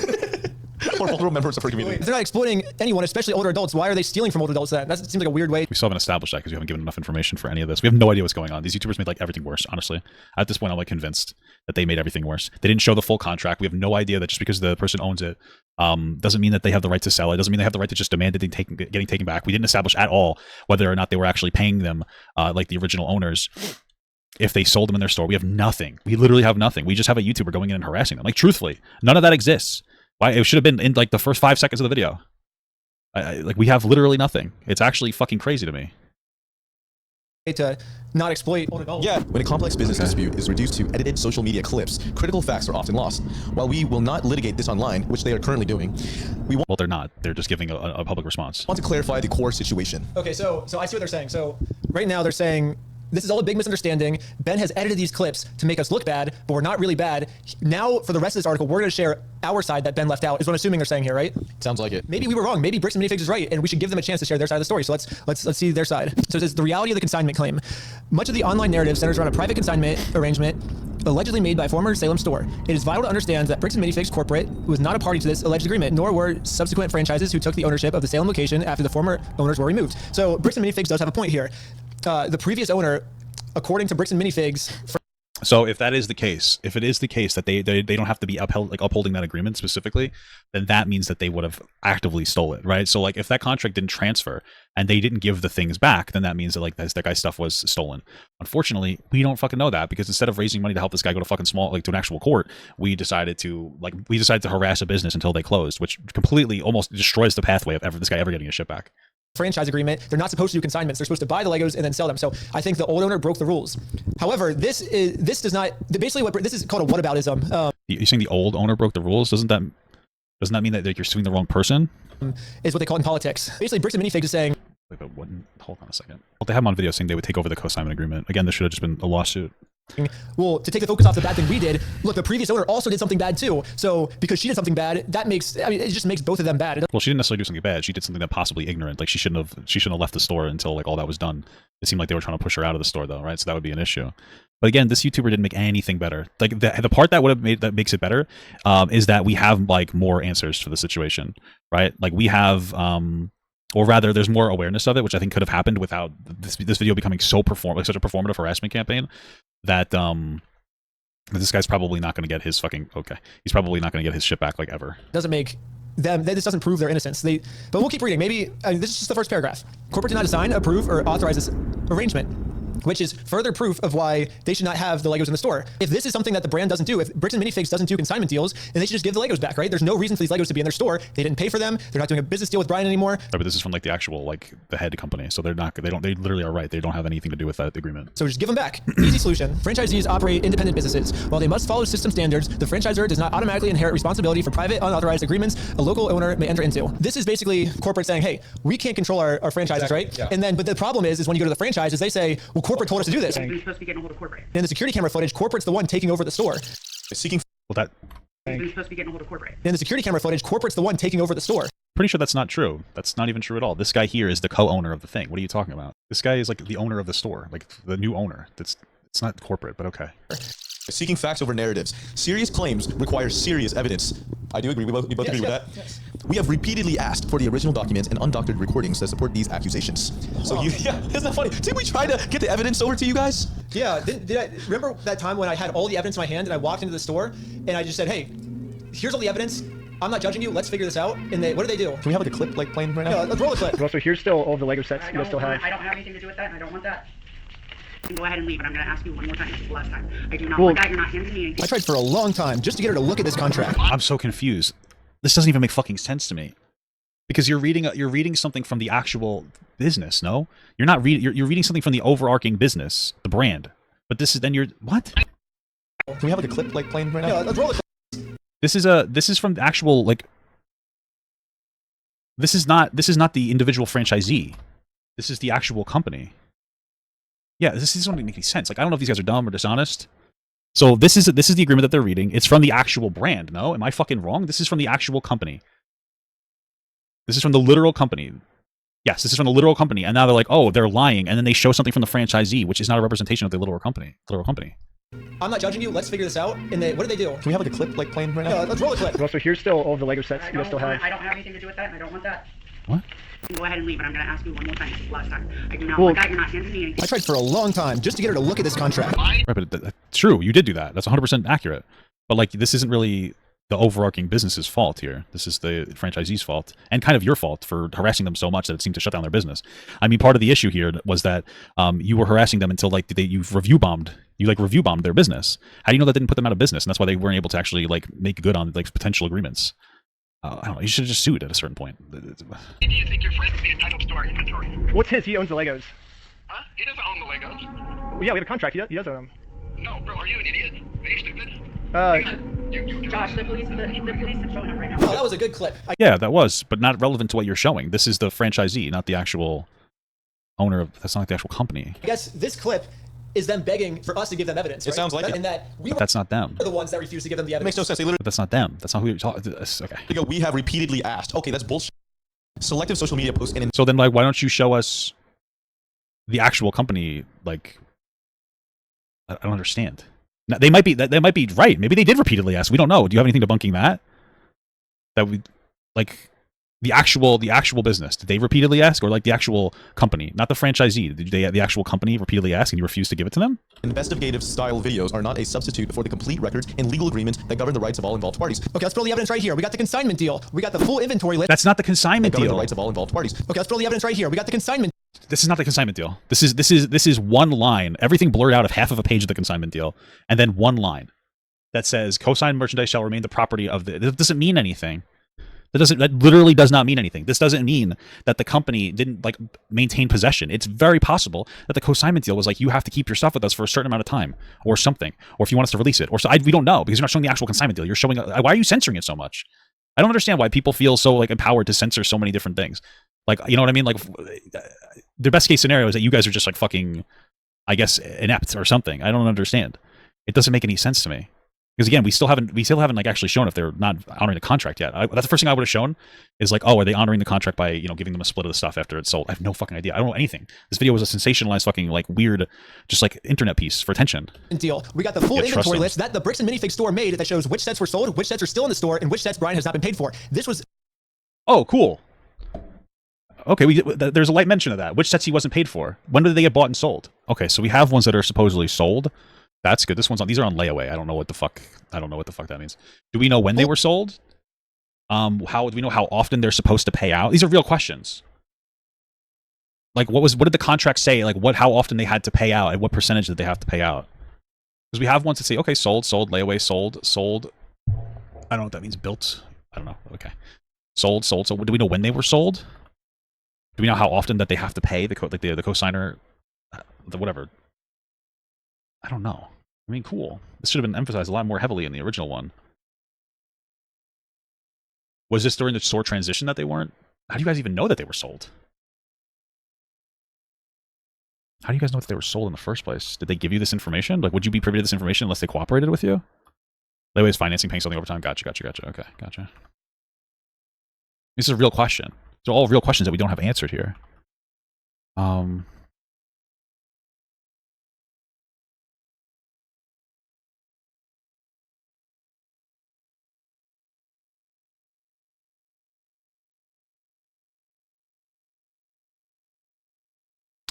Or vulnerable members of our community. If they're not exploiting anyone, especially older adults, why are they stealing from older adults then? That seems like a weird way. We still haven't established that because we haven't given enough information for any of this. We have no idea what's going on. These YouTubers made like everything worse, honestly. At this point, I'm like convinced that they made everything worse. They didn't show the full contract. We have no idea that just because the person owns it doesn't mean that they have the right to sell it. Doesn't mean they have the right to just demand it getting taken back. We didn't establish at all whether or not they were actually paying them like the original owners. If they sold them in their store, we have nothing. We literally have nothing. We just have a YouTuber going in and harassing them. Like, truthfully, none of that exists. Why it should have been in like the first 5 seconds of the video. Like we have literally nothing. It's actually fucking crazy to me. To not exploit old adults. Yeah, when a complex business dispute is reduced to edited social media clips, critical facts are often lost. While we will not litigate this online, which they are currently doing, well, they're not. They're just giving a public response. Want to clarify the core situation. Okay, so I see what they're saying. So right now they're saying This is all a big misunderstanding. Ben has edited these clips to make us look bad, but we're not really bad. Now, for the rest of this article, we're going to share our side that Ben left out, is what I'm assuming they're saying here, right? Sounds like it. Maybe we were wrong. Maybe Bricks and Minifigs is right, and we should give them a chance to share their side of the story. So let's see their side. So it says, the reality of the consignment claim. Much of the online narrative centers around a private consignment arrangement allegedly made by a former Salem store. It is vital to understand that Bricks and Minifigs Corporate was not a party to this alleged agreement, nor were subsequent franchises who took the ownership of the Salem location after the former owners were removed. So Bricks and Minifigs does have a point here. The previous owner, according to Bricks and Minifigs. So if that is the case, if it is the case that they don't have to be upholding that agreement specifically, then that means that they would have actively stole it, right? So like if that contract didn't transfer and they didn't give the things back, then that means that like that guy's stuff was stolen. Unfortunately, we don't fucking know that, because instead of raising money to help this guy go to fucking to an actual court, we decided to harass a business until they closed, which completely almost destroys the pathway of this guy ever getting his shit back. Franchise agreement, they're not supposed to do consignments. They're supposed to buy the Legos and then sell them. So I think the old owner broke the rules. However, this does not, basically what this is called a whataboutism. You're saying the old owner broke the rules? Doesn't that mean that you're suing the wrong person? Is what they call it in politics. Basically, Bricks and Minifigs is saying. Wait, but what? Hold on a second. Well, they have them on video saying they would take over the consignment agreement. Again, this should have just been a lawsuit. Well, to take the focus off the bad thing we did, look, the previous owner also did something bad too. So because she did something bad, it just makes both of them bad. Well, she didn't necessarily do something bad. She did something that possibly ignorant. Like she shouldn't have left the store until like all that was done. It seemed like they were trying to push her out of the store though, right? So that would be an issue. But again, this YouTuber didn't make anything better. Like the part that makes it better is that we have like more answers for the situation, right? Like we have or rather, there's more awareness of it, which I think could have happened without this video becoming such a performative harassment campaign that this guy's probably not going to get his he's probably not going to get his shit back like ever. Doesn't make them, this doesn't prove their innocence. But we'll keep reading. Maybe this is just the first paragraph. Corporate did not assign, approve, or authorize this arrangement, which is further proof of why they should not have the Legos in the store. If this is something that the brand doesn't do, if Bricks and Minifigs doesn't do consignment deals, then they should just give the Legos back, right? There's no reason for these Legos to be in their store. They didn't pay for them. They're not doing a business deal with Brian anymore. Right, but this is from like the actual the head company, so they literally are right. They don't have anything to do with that agreement. So just give them back. Easy solution. Franchisees operate independent businesses. While they must follow system standards, the franchisor does not automatically inherit responsibility for private unauthorized agreements a local owner may enter into. This is basically corporate saying, hey, we can't control our franchises, right? Yeah. And then, but the problem is when you go to the franchises, they say, well, corporate told us to do this. You're supposed to be getting a hold of corporate. In the security camera footage, corporate's the one taking over the store. Seeking. Well, You're supposed to be getting a hold of corporate. In the security camera footage, corporate's the one taking over the store. Pretty sure that's not true. That's not even true at all. This guy here is the co-owner of the thing. What are you talking about? This guy is like the owner of the store, like the new owner. It's not corporate, but okay. Seeking facts over narratives. Serious claims require serious evidence. I do agree. We both agree with that. Yes. We have repeatedly asked for the original documents and undoctored recordings that support these accusations. So isn't that funny? Did we try to get the evidence over to you guys? Yeah. Did I remember that time when I had all the evidence in my hand and I walked into the store and I just said, hey, here's all the evidence. I'm not judging you. Let's figure this out. And what do they do? Can we have like a clip playing right now? Yeah, let's roll the clip. Well, so here's still all the Lego sets you guys still have. I don't have anything to do with that, and I don't want that. You can go ahead and leave, but I'm going to ask you one more time. This is the last time. I do not want that. You're not handing me anything. I tried for a long time just to get her to look at this contract. I'm so confused. This doesn't even make fucking sense to me. Because you're reading something from the actual business, no? You're not reading. You're reading something from the overarching business, the brand. But this is what? Can we have like a clip playing right now? Yeah, let's roll the clip. This is from the actual This is not the individual franchisee. This is the actual company. Yeah, this doesn't make any sense. Like, I don't know if these guys are dumb or dishonest. So this is the agreement that they're reading. It's from the actual brand. No, am I fucking wrong? This is from the actual company. This is from the literal company. Yes, this is from the literal company. And now they're like, oh, they're lying. And then they show something from the franchisee, which is not a representation of the literal company. I'm not judging you. Let's figure this out. And what do they do? Can we have like a clip playing right now? Yeah, let's roll the clip. Well, so here's still all the Lego sets you guys still have. I don't have anything to do with that, and I don't want that. What? You can go ahead and leave, but I'm going to ask you one more time. This is the last time. I do not want that. You're not handing me anything. I tried for a long time just to get her to look at this contract. Right, but that's true. You did do that. That's 100% accurate. But like, this isn't really the overarching business's fault here. This is the franchisee's fault, and kind of your fault for harassing them so much that it seemed to shut down their business. I mean, part of the issue here was that you were harassing them until you review bombed their business. How do you know that didn't put them out of business? And that's why they weren't able to actually make good on potential agreements. I don't know. You should have just sued at a certain point. Do you think your friend would be entitled to our inventory? What's his? He owns the Legos. Huh? He doesn't own the Legos. Well, yeah, we have a contract. He does own them. No, bro, are you an idiot? Are you stupid? Josh, the police are showing up right now. Oh, that was a good clip. Yeah, that was, but not relevant to what you're showing. This is the franchisee, not the actual owner of. That's not like the actual company. I guess this clip is them begging for us to give them evidence. It sounds like it. And that we But that's not them. were the ones that refused to give them the It evidence. makes no sense. They literally But that's not them. That's not who you're talking. Okay. go, we have repeatedly asked. Okay, that's bullshit. Selective social media posts and So then, like, why don't you show us the actual company? Like, I don't understand. Now, they might be right. Maybe they did repeatedly ask. We don't know. Do you have anything debunking that? That we like the actual business. Did they repeatedly ask, or like the actual company, not the franchisee? Did they the actual company repeatedly ask and you refused to give it to them? investigative style videos are not a substitute for the complete records and legal agreements that govern the rights of all involved parties. Okay, let's pull the evidence right here. We got the consignment deal. We got the full inventory list. That's not the consignment That govern deal. the rights of all involved parties. Okay, let's pull the evidence right here. We got the consignment. This is not the consignment deal. This is one line. Everything blurred out of half of a page of the consignment deal, and then one line that says co-signed merchandise shall remain the property of the. That doesn't mean anything. That literally does not mean anything. This doesn't mean that the company didn't like maintain possession. It's very possible that the co-signment deal was like, you have to keep your stuff with us for a certain amount of time or something, or if you want us to release it, or so we don't know because you're not showing the actual consignment deal. You're showing. Why are you censoring it so much? I don't understand why people feel so like empowered to censor so many different things. Like, you know what I mean? Like, the best case scenario is that you guys are just like fucking, I guess, inept or something. I don't understand. It doesn't make any sense to me. Because again, we still haven't like actually shown if they're not honoring the contract yet. That's the first thing I would have shown is like, oh, are they honoring the contract by, you know, giving them a split of the stuff after it's sold? I have no fucking idea. I don't know anything. This video was a sensationalized fucking like weird, just like internet piece for attention. Deal. We got the full Yeah, trust inventory them. list that the Bricks and Minifig store made that shows which sets were sold, which sets are still in the store, and which sets Brian has not been paid for. This was Oh, cool. Okay, there's a light mention of that. Which sets he wasn't paid for? When did they get bought and sold? Okay, so we have ones that are supposedly sold. That's good. This one's on. These are on layaway. I don't know what the fuck that means. Do we know when they were sold? How do we know how often they're supposed to pay out? These are real questions. Like, what did the contract say? Like, how often they had to pay out, and what percentage did they have to pay out? Because we have ones that say, okay, sold, layaway, sold. I don't know what that means. Built. I don't know. Okay, sold. So do we know when they were sold? Do we know how often that they have to pay the cosigner, the whatever? I don't know. I mean, cool. This should have been emphasized a lot more heavily in the original one. Was this during the store transition that they weren't? How do you guys even know that they were sold? How do you guys know that they were sold in the first place? Did they give you this information? Like, would you be privy to this information unless they cooperated with you? Layways, financing, paying something over time. Gotcha. Okay, gotcha. This is a real question. These are all real questions that we don't have answered here.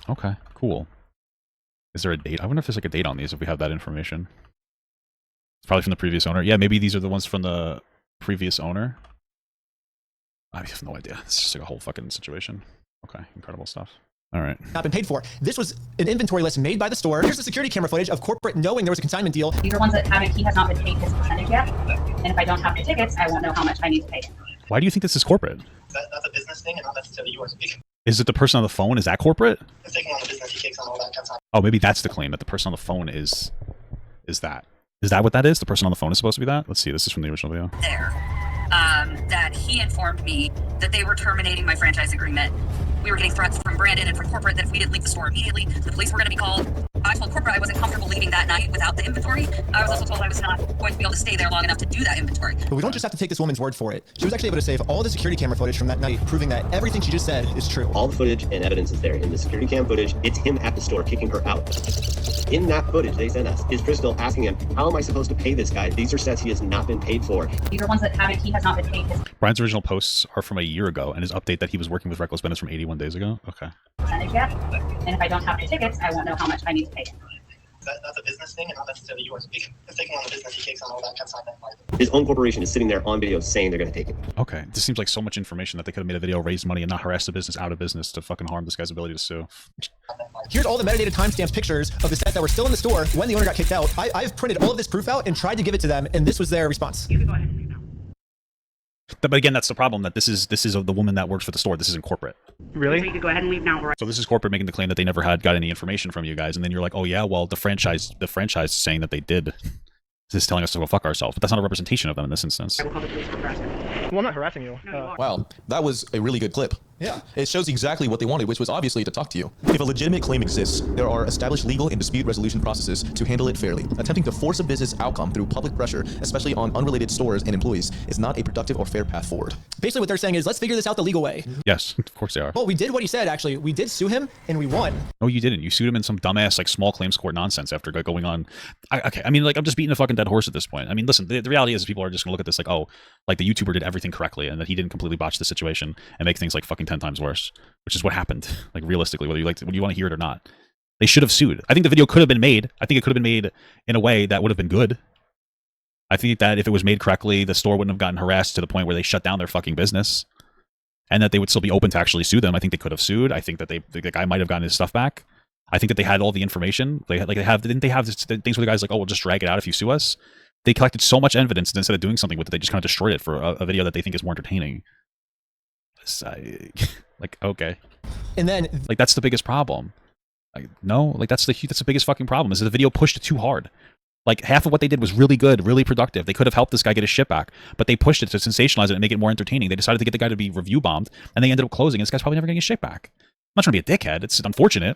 Okay, cool. Is there a date? I wonder if there's like a date on these if we have that information. It's probably from the previous owner. Yeah, maybe these are the ones from the previous owner. I have no idea. It's just like a whole fucking situation. Okay, incredible stuff. All right. not been paid for. This was an inventory list made by the store. Here's the security camera footage of corporate knowing there was a consignment deal. These are ones that he has not been paid his percentage yet. And if I don't have the tickets, I won't know how much I need to pay. Why do you think this is corporate? That's a business thing and not necessarily yours. Is it the person on the phone? Is that corporate? He's taking on the business, he takes on all that kind of stuff. Oh, maybe that's the claim, that the person on the phone is that. Is that what that is? The person on the phone is supposed to be that? Let's see. This is from the original video. There. That he informed me that they were terminating my franchise agreement. We were getting threats from Brandon and from corporate that if we didn't leave the store immediately, the police were going to be called. I told corporate I wasn't comfortable leaving that night without the inventory. I was also told I was not going to be able to stay there long enough to do that inventory. But we don't just have to take this woman's word for it. She was actually able to save all the security camera footage from that night, proving that everything she just said is true. All the footage and evidence is there. In the security cam footage, it's him at the store kicking her out. In that footage they sent us is Crystal asking him, how am I supposed to pay this guy? These are sets he has not been paid for. These are ones that he has not been paid his Brian's original posts are from a year ago, and his update that he was working with Reckless Ben is from 81 days ago. Okay. percentage yet. And if I don't have the tickets, I won't know how much I need to pay. That's a business thing and not necessarily yours. He's taking on the business, he takes on all that kind of stuff. His own corporation is sitting there on video saying they're going to take it. Okay. This seems like so much information that they could have made a video, raised money, and not harass the business out of business to fucking harm this guy's ability to sue. Here's all the metadata timestamps pictures of the sets that were still in the store when the owner got kicked out. I've printed all of this proof out and tried to give it to them, and this was their response. You can go ahead and leave now. But again, that's the problem, that this is the woman that works for the store. This isn't corporate. Really? So you could go ahead and leave now. So this is corporate making the claim that they never got any information from you guys, and then you're like, oh yeah, well the franchise is saying that they did. This is telling us to go fuck ourselves, but that's not a representation of them in this instance. I will call the police for harassment. Well, I'm not harassing you. No, you are. Wow, that was a really good clip. Yeah. It shows exactly what they wanted, which was obviously to talk to you. If a legitimate claim exists, there are established legal and dispute resolution processes to handle it fairly. Attempting to force a business outcome through public pressure, especially on unrelated stores and employees, is not a productive or fair path forward. Basically what they're saying is, let's figure this out the legal way. Yes, of course they are. Well, we did what he said, actually. We did sue him, and we won. No, you didn't. You sued him in some dumbass, like, small claims court nonsense after going on. Okay, I mean, like, I'm just beating a fucking dead horse at this point. I mean, listen, the reality is people are just going to look at this like, oh, like, the YouTuber did everything correctly and that he didn't completely botch the situation and make things, like, fucking 10 times worse, which is what happened, like, realistically, whether you want to hear it or not. They should have sued. I think the video could have been made. I think it could have been made in a way that would have been good. I think that if it was made correctly, the store wouldn't have gotten harassed to the point where they shut down their fucking business. And that they would still be open to actually sue them. I think they could have sued. I think that the guy might have gotten his stuff back. I think that they had all the information. Didn't they have things where the guy's like, oh, we'll just drag it out if you sue us? They collected so much evidence, and instead of doing something with it, they just kind of destroyed it for a video that they think is more entertaining. Like, okay. And then, like, that's the biggest problem. Like, no, like, that's the biggest fucking problem, is that the video pushed it too hard. Like, half of what they did was really good, really productive. They could have helped this guy get his shit back, but they pushed it to sensationalize it and make it more entertaining. They decided to get the guy to be review bombed, and they ended up closing, and this guy's probably never getting his shit back. I'm not trying to be a dickhead. It's unfortunate,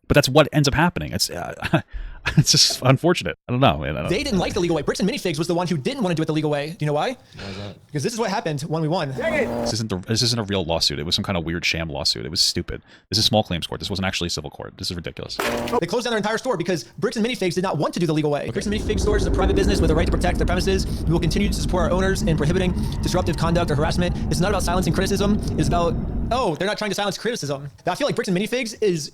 but that's what ends up happening. It's just unfortunate. I don't know. They didn't like the legal way. Bricks and Minifigs was the one who didn't want to do it the legal way. Do you know why? Why is that? Because this is what happened when we won. This isn't a real lawsuit. It was some kind of weird sham lawsuit. It was stupid. This is small claims court. This wasn't actually a civil court. This is ridiculous. They closed down their entire store because Bricks and Minifigs did not want to do the legal way. Okay. Bricks and Minifigs stores is a private business with a right to protect their premises. We will continue to support our owners in prohibiting disruptive conduct or harassment. It's not about silencing criticism. It's about, oh, they're not trying to silence criticism. Now, I feel like Bricks and Minifigs is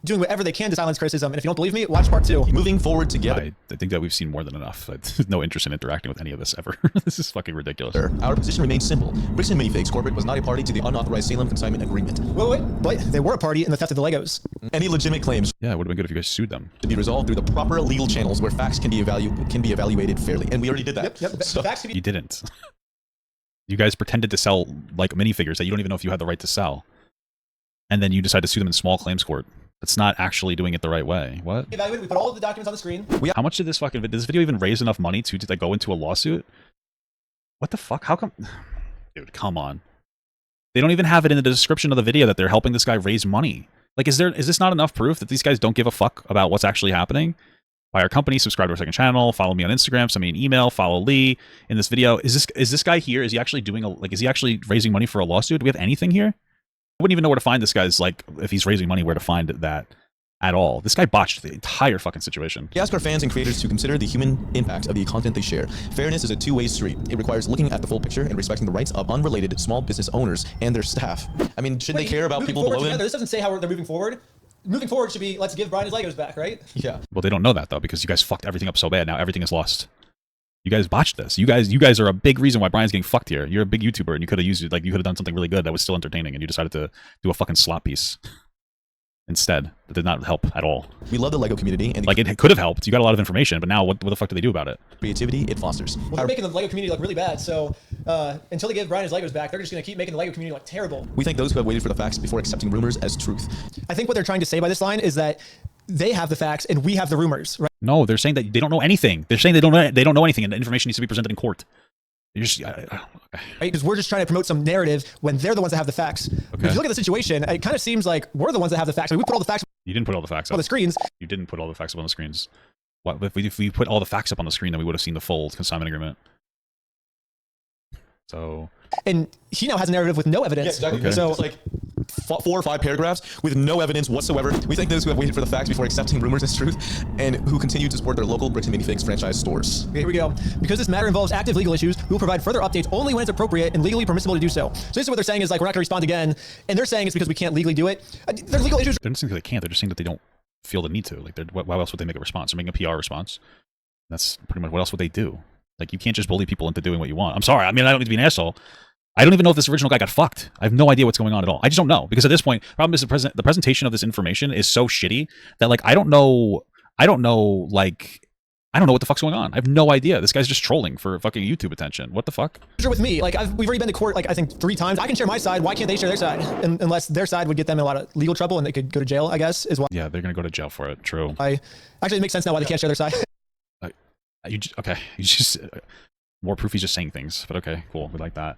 doing whatever they can to silence criticism. And if you don't believe me, watch part 2. Moving forward together. I think that we've seen more than enough. No interest in interacting with any of this ever. This is fucking ridiculous. Our position remains simple. Bricks and Minifigs Corporate was not a party to the unauthorized Salem consignment agreement. Wait, but they were a party in the theft of the Legos. Any legitimate claims, yeah, it would have been good if you guys sued them, to be resolved through the proper legal channels where facts can be evaluated fairly. And we already did that. Yep. So, facts can be. You didn't. You guys pretended to sell, like, minifigures that you don't even know if you had the right to sell, and then you decide to sue them in small claims court. That's not actually doing it the right way. What? We put all of the documents on the screen. How much did this video even raise enough money to like, go into a lawsuit? What the fuck? How come? Dude, come on. They don't even have it in the description of the video that they're helping this guy raise money. Like, is this not enough proof that these guys don't give a fuck about what's actually happening? Buy our company, subscribe to our second channel, follow me on Instagram, send me an email, follow Lee in this video. Is this guy here? Is he actually is he actually raising money for a lawsuit? Do we have anything here? I wouldn't even know where to find this guy's, like, if he's raising money, where to find that at all. This guy botched the entire fucking situation. We ask our fans and creators to consider the human impact of the content they share. Fairness is a two-way street. It requires looking at the full picture and respecting the rights of unrelated small business owners and their staff. I mean, shouldn't they care about people below them? This doesn't say how they're moving forward. Moving forward should be, let's give Brian his Legos back, right? Yeah. Well, they don't know that, though, because you guys fucked everything up so bad. Now everything is lost. You guys botched this. You guys are a big reason why Brian's getting fucked here. You're a big YouTuber, and you could have used it, like, you could have done something really good that was still entertaining, and you decided to do a fucking slop piece instead. That did not help at all. We love the Lego community, and like, it could have helped. You got a lot of information, but now what the fuck do they do about it? Creativity it fosters. Well, they're making the Lego community look really bad. So until they give Brian his Legos back, they're just going to keep making the Lego community look terrible. We thank those who have waited for the facts before accepting rumors as truth. I think what they're trying to say by this line is that they have the facts and we have the rumors, right? No, they're saying that they don't know anything. They're saying they don't know anything, and the information needs to be presented in court. Just, right? Because we're just trying to promote some narrative when they're the ones that have the facts. Okay. If you look at the situation, it kind of seems like we're the ones that have the facts. I mean, we put all the facts. You didn't put all the facts up on the screens. You didn't put all the facts up on the screens. What if we put all the facts up on the screen? Then we would have seen the full consignment agreement. So. And he now has a narrative with no evidence. Yeah, exactly. Okay. So it's like 4 or 5 paragraphs with no evidence whatsoever. We thank those who have waited for the facts before accepting rumors as truth and who continue to support their local Bricks and Minifigs franchise stores. Okay, here we go. Because this matter involves active legal issues, we will provide further updates only when it's appropriate and legally permissible to do so. So this is what they're saying is, like, we're not going to respond again. And they're saying it's because we can't legally do it. There's legal issues. They're not saying that they can't. They're just saying that they don't feel the need to. Like, why else would they make a response? They're making a PR response. That's pretty much what else would they do? Like, you can't just bully people into doing what you want. I'm sorry. I mean, I don't need to be an asshole. I don't even know if this original guy got fucked. I have no idea what's going on at all. I just don't know, because at this point, problem is the presentation of this information is so shitty that, like, I don't know what the fuck's going on. I have no idea. This guy's just trolling for fucking YouTube attention. What the fuck? With me, like, we've already been to court, like, I think 3 times. I can share my side. Why can't they share their side? Unless their side would get them in a lot of legal trouble and they could go to jail, I guess, is why. Yeah, they're gonna go to jail for it. True. Actually, it makes sense now why they can't share their side. You just more proof he's just saying things, but okay, cool. We like that.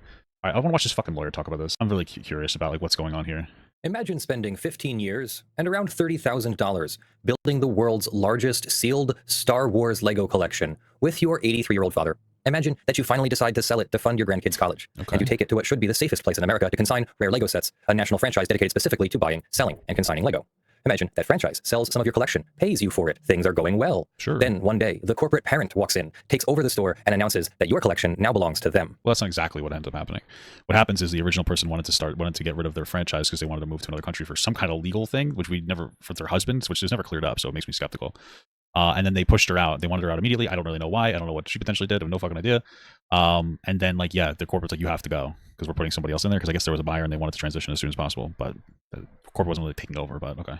I want to watch this fucking lawyer talk about this. I'm really curious about like what's going on here. Imagine spending 15 years and around $30,000 building the world's largest sealed Star Wars Lego collection with your 83-year-old father. Imagine that you finally decide to sell it to fund your grandkids' college. Okay. And you take it to what should be the safest place in America to consign rare Lego sets, a national franchise dedicated specifically to buying, selling, and consigning Lego. Imagine that franchise sells some of your collection, pays you for it, things are going well. Sure. Then one day, the corporate parent walks in, takes over the store, and announces that your collection now belongs to them. Well, that's not exactly what ends up happening. What happens is the original person wanted to get rid of their franchise because they wanted to move to another country for some kind of legal thing, which we never, for their husbands, which is never cleared up, so it makes me skeptical. And then they pushed her out. They wanted her out immediately. I don't really know why. I don't know what she potentially did. I have no fucking idea. And then, like, yeah, the corporate's like, you have to go because we're putting somebody else in there because I guess there was a buyer and they wanted to transition as soon as possible. But the corporate wasn't really taking over, but okay.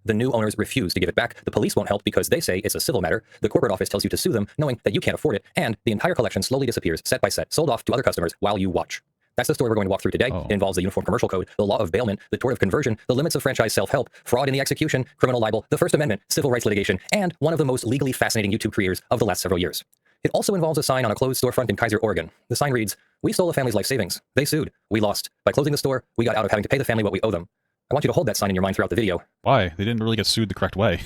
The new owners refuse to give it back. The police won't help because they say it's a civil matter. The corporate office tells you to sue them, knowing that you can't afford it. And the entire collection slowly disappears, set by set, sold off to other customers while you watch. That's the story we're going to walk through today. It involves the Uniform Commercial Code, the law of bailment, the tort of conversion, the limits of franchise self-help, fraud in the execution, criminal libel, the First Amendment, civil rights litigation, and one of the most legally fascinating YouTube careers of the last several years. It also involves a sign on a closed storefront in Kaiser, Oregon. The sign reads, "We stole a family's life savings. They sued. We lost. By closing the store, we got out of having to pay the family what we owe them." I want you to hold that sign in your mind throughout the video. Why? They didn't really get sued the correct way.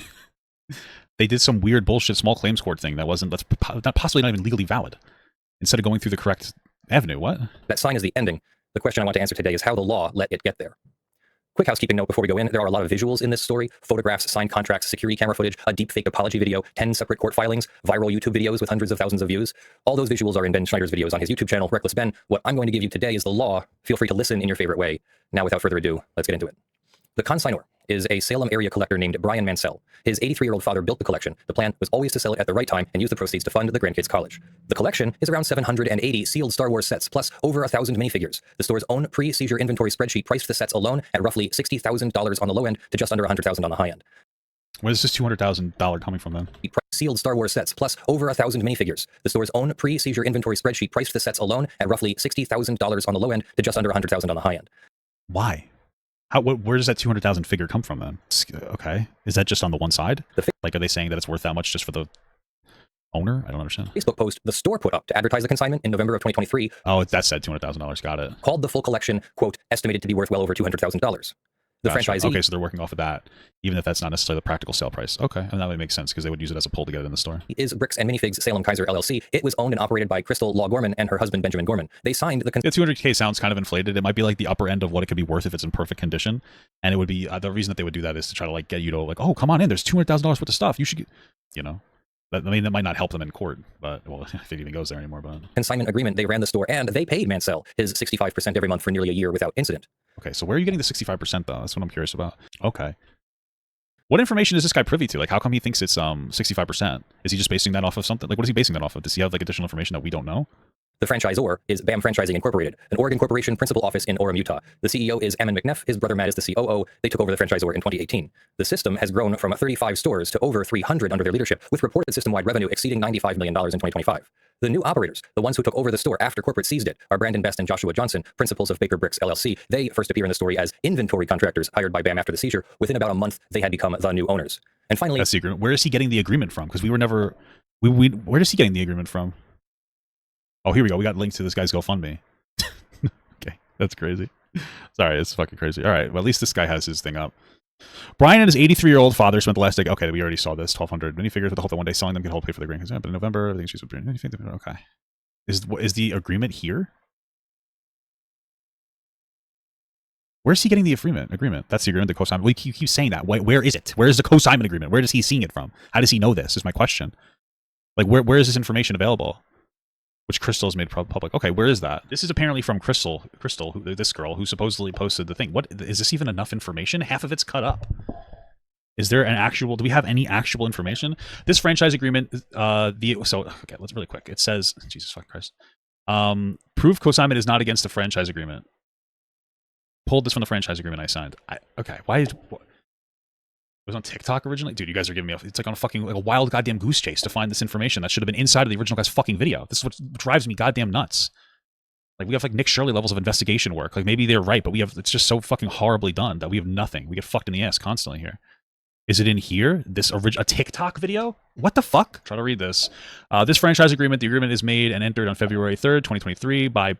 They did some weird bullshit small claims court thing that's possibly not even legally valid. Instead of going through the correct avenue, what? That sign is the ending. The question I want to answer today is how the law let it get there. Quick housekeeping note before we go in, there are a lot of visuals in this story. Photographs, signed contracts, security camera footage, a deepfake apology video, 10 separate court filings, viral YouTube videos with hundreds of thousands of views. All those visuals are in Ben Schneider's videos on his YouTube channel, Reckless Ben. What I'm going to give you today is the law. Feel free to listen in your favorite way. Now, without further ado, let's get into it. The consignor is a Salem area collector named Brian Mansell. His 83-year-old father built the collection. The plan was always to sell it at the right time and use the proceeds to fund the grandkids' college. The collection is around 780 sealed Star Wars sets, plus over 1,000 minifigures. The store's own pre-seizure inventory spreadsheet priced the sets alone at roughly $60,000 on the low end to just under $100,000 on the high end. Where's this $200,000 coming from then? Sealed Star Wars sets, plus over 1,000 minifigures. The store's own pre-seizure inventory spreadsheet priced the sets alone at roughly $60,000 on the low end to just under $100,000 on the high end. Why? Where does that 200,000 figure come from then? Okay. Is that just on the one side? Like, are they saying that it's worth that much just for the owner? I don't understand. Facebook post the store put up to advertise the consignment in November of 2023. Oh, that said $200,000. Got it. Called the full collection, quote, estimated to be worth well over $200,000. The franchisee. Okay, so they're working off of that, even if that's not necessarily the practical sale price. Okay, and that would make sense because they would use it as a pull to get it in the store. Is Bricks and Minifigs Salem Kaiser LLC. It was owned and operated by Crystal Law Gorman and her husband Benjamin Gorman. They signed the... Yeah, 200K sounds kind of inflated. It might be like the upper end of what it could be worth if it's in perfect condition. And it would be, the reason that they would do that is to try to like get you to like, oh, come on in, there's $200,000 worth of stuff. You should get, you know. I mean, that might not help them in court, but, well, if it even goes there anymore. But consignment agreement, they ran the store, and they paid Mansell his 65% every month for nearly a year without incident. Okay, so where are you getting the 65% though? That's what I'm curious about. Okay. What information is this guy privy to? Like, how come he thinks it's 65%? Is he just basing that off of something? Like, what is he basing that off of? Does he have, like, additional information that we don't know? The franchisor is BAM Franchising Incorporated, an Oregon corporation principal office in Orem, Utah. The CEO is Ammon McNeff. His brother Matt is the COO. They took over the franchisor in 2018. The system has grown from 35 stores to over 300 under their leadership, with reported system-wide revenue exceeding $95 million in 2025. The new operators, the ones who took over the store after corporate seized it, are Brandon Best and Joshua Johnson, principals of Baker Bricks LLC. They first appear in the story as inventory contractors hired by BAM after the seizure. Within about a month, they had become the new owners. And finally... That's the agreement. Where is he getting the agreement from? Because we were never... where is he getting the agreement from? Oh, here we go. We got links to this guy's GoFundMe. Okay, that's crazy. Sorry, it's fucking crazy. All right, well, at least this guy has his thing up. Brian and his 83-year-old father spent the last day... Okay, we already saw this. 1,200 minifigures with the hope that one day selling them could help pay for the grandkids. But in November, everything she's... Okay. Is the agreement here? Where's he getting the agreement? That's the agreement, the co-sign. We keep saying that. Where is it? Where is the co-sign agreement? Where is he seeing it from? How does he know this? Is my question. Like, where is this information available? Which Crystal has made public. Okay, where is that? This is apparently from Crystal, this girl who supposedly posted the thing. What is this even enough information? Half of it's cut up. Is there an actual? Do we have any actual information? This franchise agreement. Okay, let's really quick. It says, Jesus fucking Christ. Proof consignment is not against the franchise agreement. Pulled this from the franchise agreement I signed. Okay, why is? It was on TikTok originally? Dude, you guys are giving me it's like on a fucking like a wild goddamn goose chase to find this information that should have been inside of the original guy's fucking video. This is what drives me goddamn nuts. Like, we have like Nick Shirley levels of investigation work. Like, maybe they're right, but it's just so fucking horribly done that we have nothing. We get fucked in the ass constantly here. Is it in here? This a TikTok video? What the fuck? Try to read this. This franchise agreement. The agreement is made and entered on February 3rd, 2023 by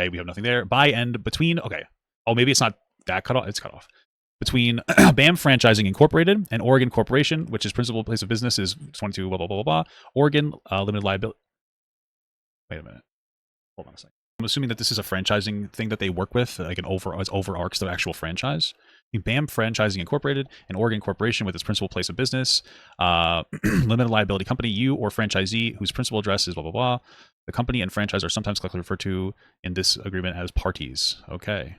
we have nothing there. By and between. Okay. Oh, maybe it's not that cut off. It's cut off. Between BAM Franchising Incorporated and Oregon Corporation, which is principal place of business is 22 blah blah blah blah blah. Oregon limited liability. Wait a minute. Hold on a second. I'm assuming that this is a franchising thing that they work with, like an overarches the actual franchise. BAM Franchising Incorporated, an Oregon corporation with its principal place of business, limited liability company, you or franchisee whose principal address is blah blah blah. The company and franchise are sometimes collectively referred to in this agreement as parties. Okay.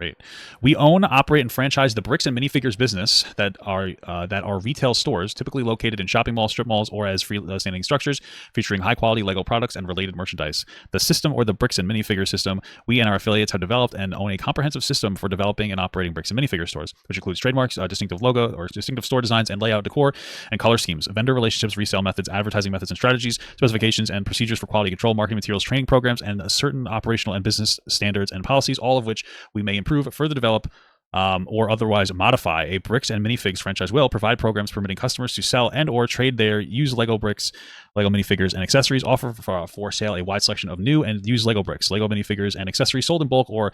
Great. We own, operate, and franchise the bricks and minifigures business that are retail stores, typically located in shopping malls, strip malls, or as freestanding structures featuring high-quality Lego products and related merchandise. The system, or the bricks and minifigure system, we and our affiliates have developed and own a comprehensive system for developing and operating bricks and minifigure stores, which includes trademarks, distinctive logo or distinctive store designs and layout, decor, and color schemes, vendor relationships, resale methods, advertising methods and strategies, specifications and procedures for quality control, marketing materials, training programs, and certain operational and business standards and policies, all of which we may improve, further develop, or otherwise modify. A bricks and minifigs franchise will provide programs permitting customers to sell and or trade their used Lego bricks, Lego minifigures, and accessories. Offer for sale a wide selection of new and used Lego bricks, Lego minifigures, and accessories sold in bulk or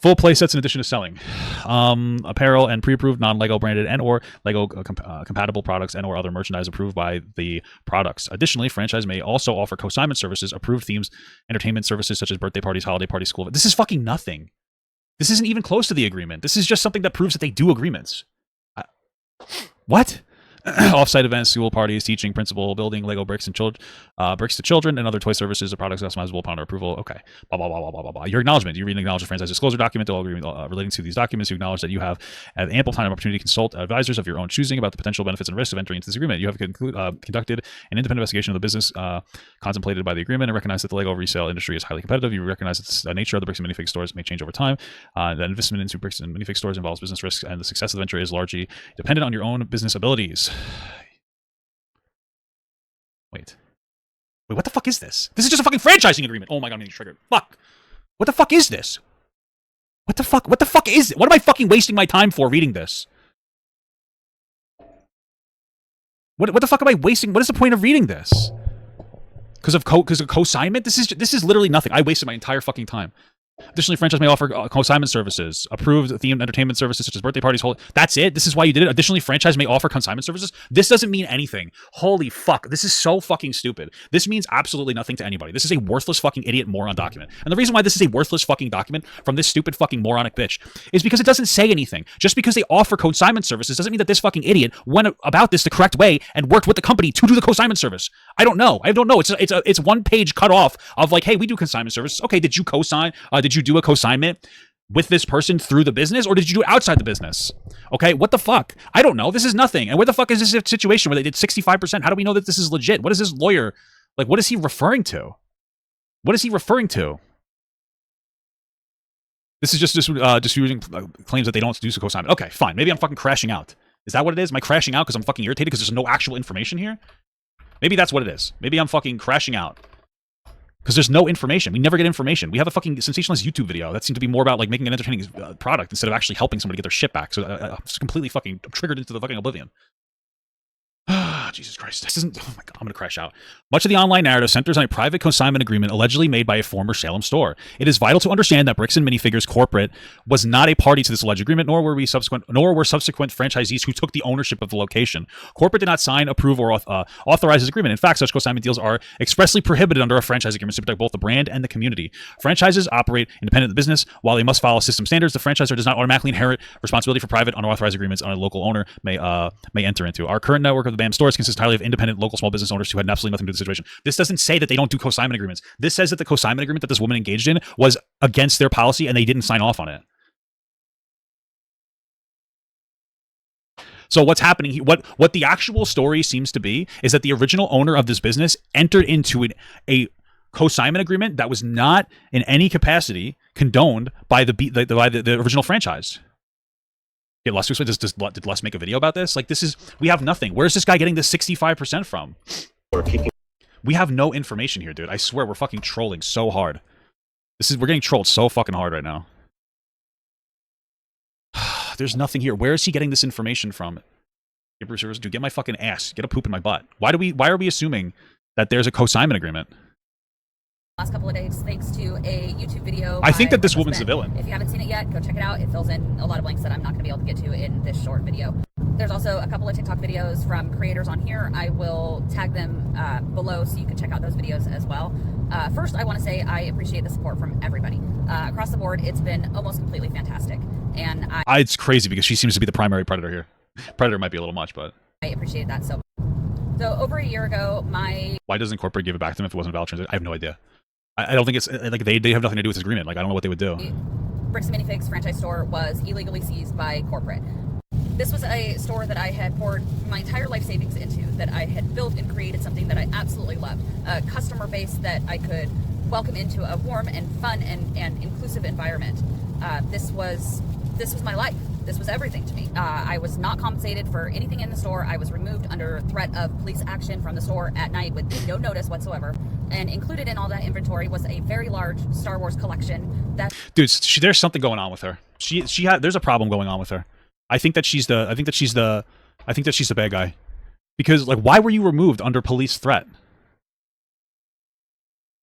full play sets in addition to selling apparel and pre-approved non-Lego branded and or Lego compatible products and or other merchandise approved by the products. Additionally, franchise may also offer consignment services, approved themes, entertainment services such as birthday parties, holiday parties, school. This is fucking nothing. This isn't even close to the agreement. This is just something that proves that they do agreements. What? Off-site events, school parties, teaching, principal, building Lego bricks and bricks to children, and other toy services or products customizable upon our approval. Okay. Blah, blah, blah, blah, blah, blah, blah. Your acknowledgement. You read and acknowledge the franchise disclosure document. All agreement relating to these documents. You acknowledge that you have ample time and opportunity to consult advisors of your own choosing about the potential benefits and risks of entering into this agreement. You have conducted an independent investigation of the business contemplated by the agreement and recognize that the Lego resale industry is highly competitive. You recognize that the nature of the bricks and minifig stores may change over time. That investment into bricks and minifig stores involves business risks, and the success of the venture is largely dependent on your own business abilities. Wait, what the fuck is this? This is just a fucking franchising agreement. Oh my god, I'm getting triggered. Fuck. What the fuck is this? What the fuck is it? What am I fucking wasting my time for reading this? What the fuck am I wasting? What is the point of reading this? Because of co-assignment? This is literally nothing. I wasted my entire fucking time. Additionally, franchise may offer consignment services, approved themed entertainment services such as birthday parties. That's it? This is why you did it? Additionally, franchise may offer consignment services? This doesn't mean anything. Holy fuck. This is so fucking stupid. This means absolutely nothing to anybody. This is a worthless fucking idiot moron document. And the reason why this is a worthless fucking document from this stupid fucking moronic bitch is because it doesn't say anything. Just because they offer consignment services doesn't mean that this fucking idiot went about this the correct way and worked with the company to do the consignment service. I don't know. It's one page cut off of like, hey, we do consignment services. Okay, did you co-sign? Did you do a consignment with this person through the business, or did you do it outside the business? Okay, what the fuck? I don't know. This is nothing. And where the fuck is this situation where they did 65%? How do we know that this is legit? What is this lawyer, like, what is he referring to? What is he referring to? This is just using claims that they don't do consignment. Okay, fine. Maybe I'm fucking crashing out. Is that what it is? Am I crashing out because I'm fucking irritated because there's no actual information here? Maybe that's what it is. Maybe I'm fucking crashing out because there's no information. We never get information. We have a fucking sensationalist YouTube video that seemed to be more about like making an entertaining product instead of actually helping somebody get their shit back. So I'm just completely fucking triggered into the fucking oblivion. Jesus Christ. This isn't... Oh my God, I'm going to crash out. Much of the online narrative centers on a private consignment agreement allegedly made by a former Salem store. It is vital to understand that Bricks and Minifigures Corporate was not a party to this alleged agreement, nor were subsequent franchisees who took the ownership of the location. Corporate did not sign, approve, or authorize this agreement. In fact, such consignment deals are expressly prohibited under a franchise agreement to protect both the brand and the community. Franchises operate independent of the business. While they must follow system standards, the franchisor does not automatically inherit responsibility for private, unauthorized agreements on a local owner may enter into. Our current network of the BAM stores consists entirely of independent local small business owners who had absolutely nothing to do with the situation. This doesn't say that they don't do consignment agreements. This says that the consignment agreement that this woman engaged in was against their policy and they didn't sign off on it. So what's happening, what the actual story seems to be is that the original owner of this business entered into a consignment agreement that was not in any capacity condoned by the original franchise. Yeah, Les, did Les make a video about this? Like, we have nothing. Where's this guy getting this 65% from? We have no information here, dude. I swear we're fucking trolling so hard. We're getting trolled so fucking hard right now. There's nothing here. Where is he getting this information from? Give receivers, dude, get my fucking ass. Get a poop in my butt. Why are we assuming that there's a co-assignment agreement? Last couple of days, thanks to a YouTube video. I think by that this Princess woman's the Ben. villain. If you haven't seen it yet, go check it out. It fills in a lot of blanks that I'm not going to be able to get to in this short video. There's also a couple of TikTok videos from creators on here. I will tag them below so you can check out those videos as well. First, I want to say I appreciate the support from everybody. Across the board, it's been almost completely fantastic. And It's crazy because she seems to be the primary predator here. Predator might be a little much, but I appreciate that so much. So over a year ago, why doesn't corporate give it back to them if it wasn't a valid transaction? I have no idea. I don't think it's like they have nothing to do with this agreement. Like, I don't know what they would do. Bricks and Minifigs franchise store was illegally seized by corporate. This was a store that I had poured my entire life savings into, that I had built and created something that I absolutely loved, a customer base that I could welcome into a warm and fun and inclusive environment. This was my life. This was everything to me. I was not compensated for anything in the store. I was removed under threat of police action from the store at night with no notice whatsoever. And included in all that inventory was a very large Star Wars collection. That Dude, there's something going on with her. There's a problem going on with her. I think that she's the bad guy. Because, like, why were you removed under police threat?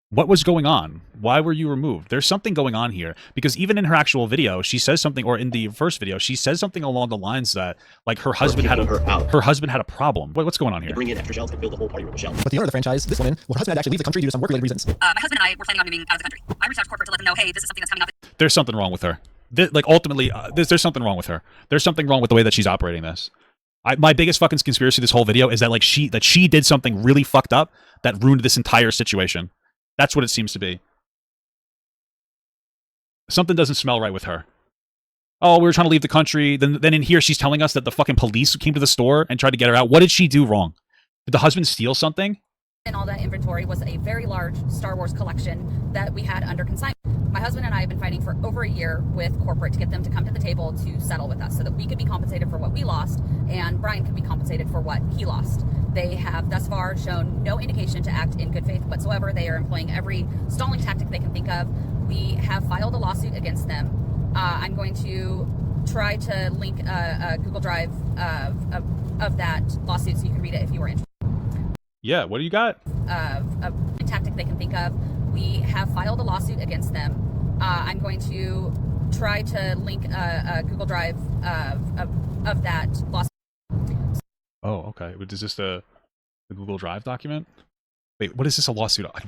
What was going on? Why were you removed? There's something going on here, because even in her actual video, she says something, or in the first video, she says something along the lines that, like, her husband had a problem. What's going on here? Bring in extra shells and fill the whole party room with shells. But the owner of the franchise, this woman, well, her husband had actually leave the country due to some work-related reasons. my husband and I were planning on moving out of the country. I reached out to corporate to let them know, hey, this is something that's coming up. There's something wrong with her. Ultimately, there's something wrong with her. There's something wrong with the way that she's operating this. My biggest fucking conspiracy this whole video is that, like, she did something really fucked up that ruined this entire situation. That's what it seems to be. Something doesn't smell right with her. Oh, we were trying to leave the country. Then in here, she's telling us that the fucking police came to the store and tried to get her out. What did she do wrong? Did the husband steal something? And all that inventory was a very large Star Wars collection that we had under consignment. My husband and I have been fighting for over a year with corporate to get them to come to the table to settle with us so that we could be compensated for what we lost and Brian could be compensated for what he lost. They have thus far shown no indication to act in good faith whatsoever. They are employing every stalling tactic they can think of. We have filed a lawsuit against them. I'm going to try to link a Google Drive of that lawsuit so you can read it if you were interested. Yeah, what do you got? A tactic they can think of. We have filed a lawsuit against them. I'm going to try to link a Google Drive of that lawsuit. Oh, okay. Is this the Google Drive document? Wait, what is this a lawsuit? I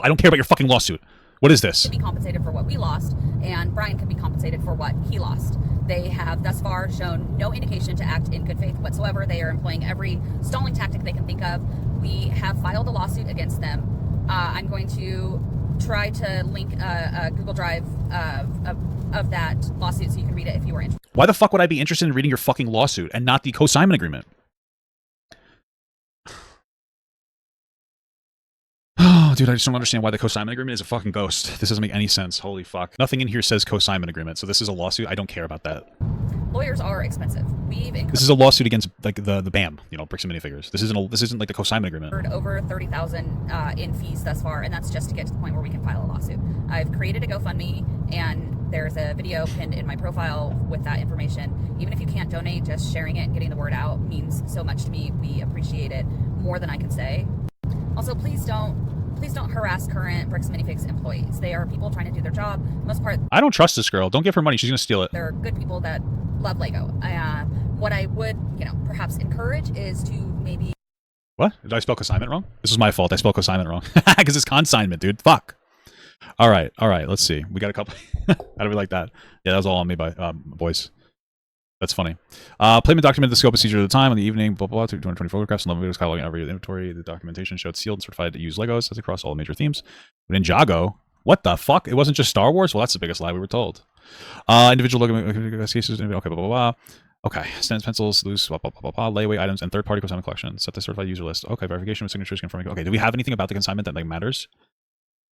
don't care about your fucking lawsuit. What is this? Be compensated for what we lost, and Brian can be compensated for what he lost. They have thus far shown no indication to act in good faith whatsoever. They are employing every stalling tactic they can think of. We have filed a lawsuit against them. I'm going to try to link a Google Drive of that lawsuit so you can read it if you were interested. Why the fuck would I be interested in reading your fucking lawsuit and not the co-assignment agreement? Oh, dude, I just don't understand why the co-assignment agreement is a fucking ghost. This doesn't make any sense. Holy fuck. Nothing in here says co-assignment agreement, so this is a lawsuit. I don't care about that. Lawyers are expensive. This is a lawsuit against, like, the BAM, bricks and minifigures. This isn't like the co-assignment agreement. Over $30,000 in fees thus far, and that's just to get to the point where we can file a lawsuit. I've created a GoFundMe, and there's a video pinned in my profile with that information. Even if you can't donate, just sharing it and getting the word out means so much to me. We appreciate it more than I can say. Also, please don't harass current Bricks and Minifigs employees. They are people trying to do their job. For the most part, I don't trust this girl. Don't give her money. She's gonna steal it. they're good people that love Lego. What I would, perhaps encourage is to maybe... What? Did I spell consignment wrong? This was my fault. I spelled consignment wrong. Because it's consignment, dude. Fuck. All right. Let's see. We got a couple. How do we like that? Yeah, that was all on me by boys. That's funny. Playment documented the scope of seizure at the time on the evening, blah, blah, blah, 220 photographs and 11 videos cataloging every inventory. The documentation showed sealed and certified to use Legos as across all major themes. But in Jago, what the fuck? It wasn't just Star Wars? Well, that's the biggest lie we were told. Individual logo cases, okay, blah, blah, blah. Okay, stands, pencils, loose, blah, blah, blah, blah, layaway items, and third-party consignment collection. Set the certified user list. Okay, verification with signatures confirming. Okay, do we have anything about the consignment that, like, matters?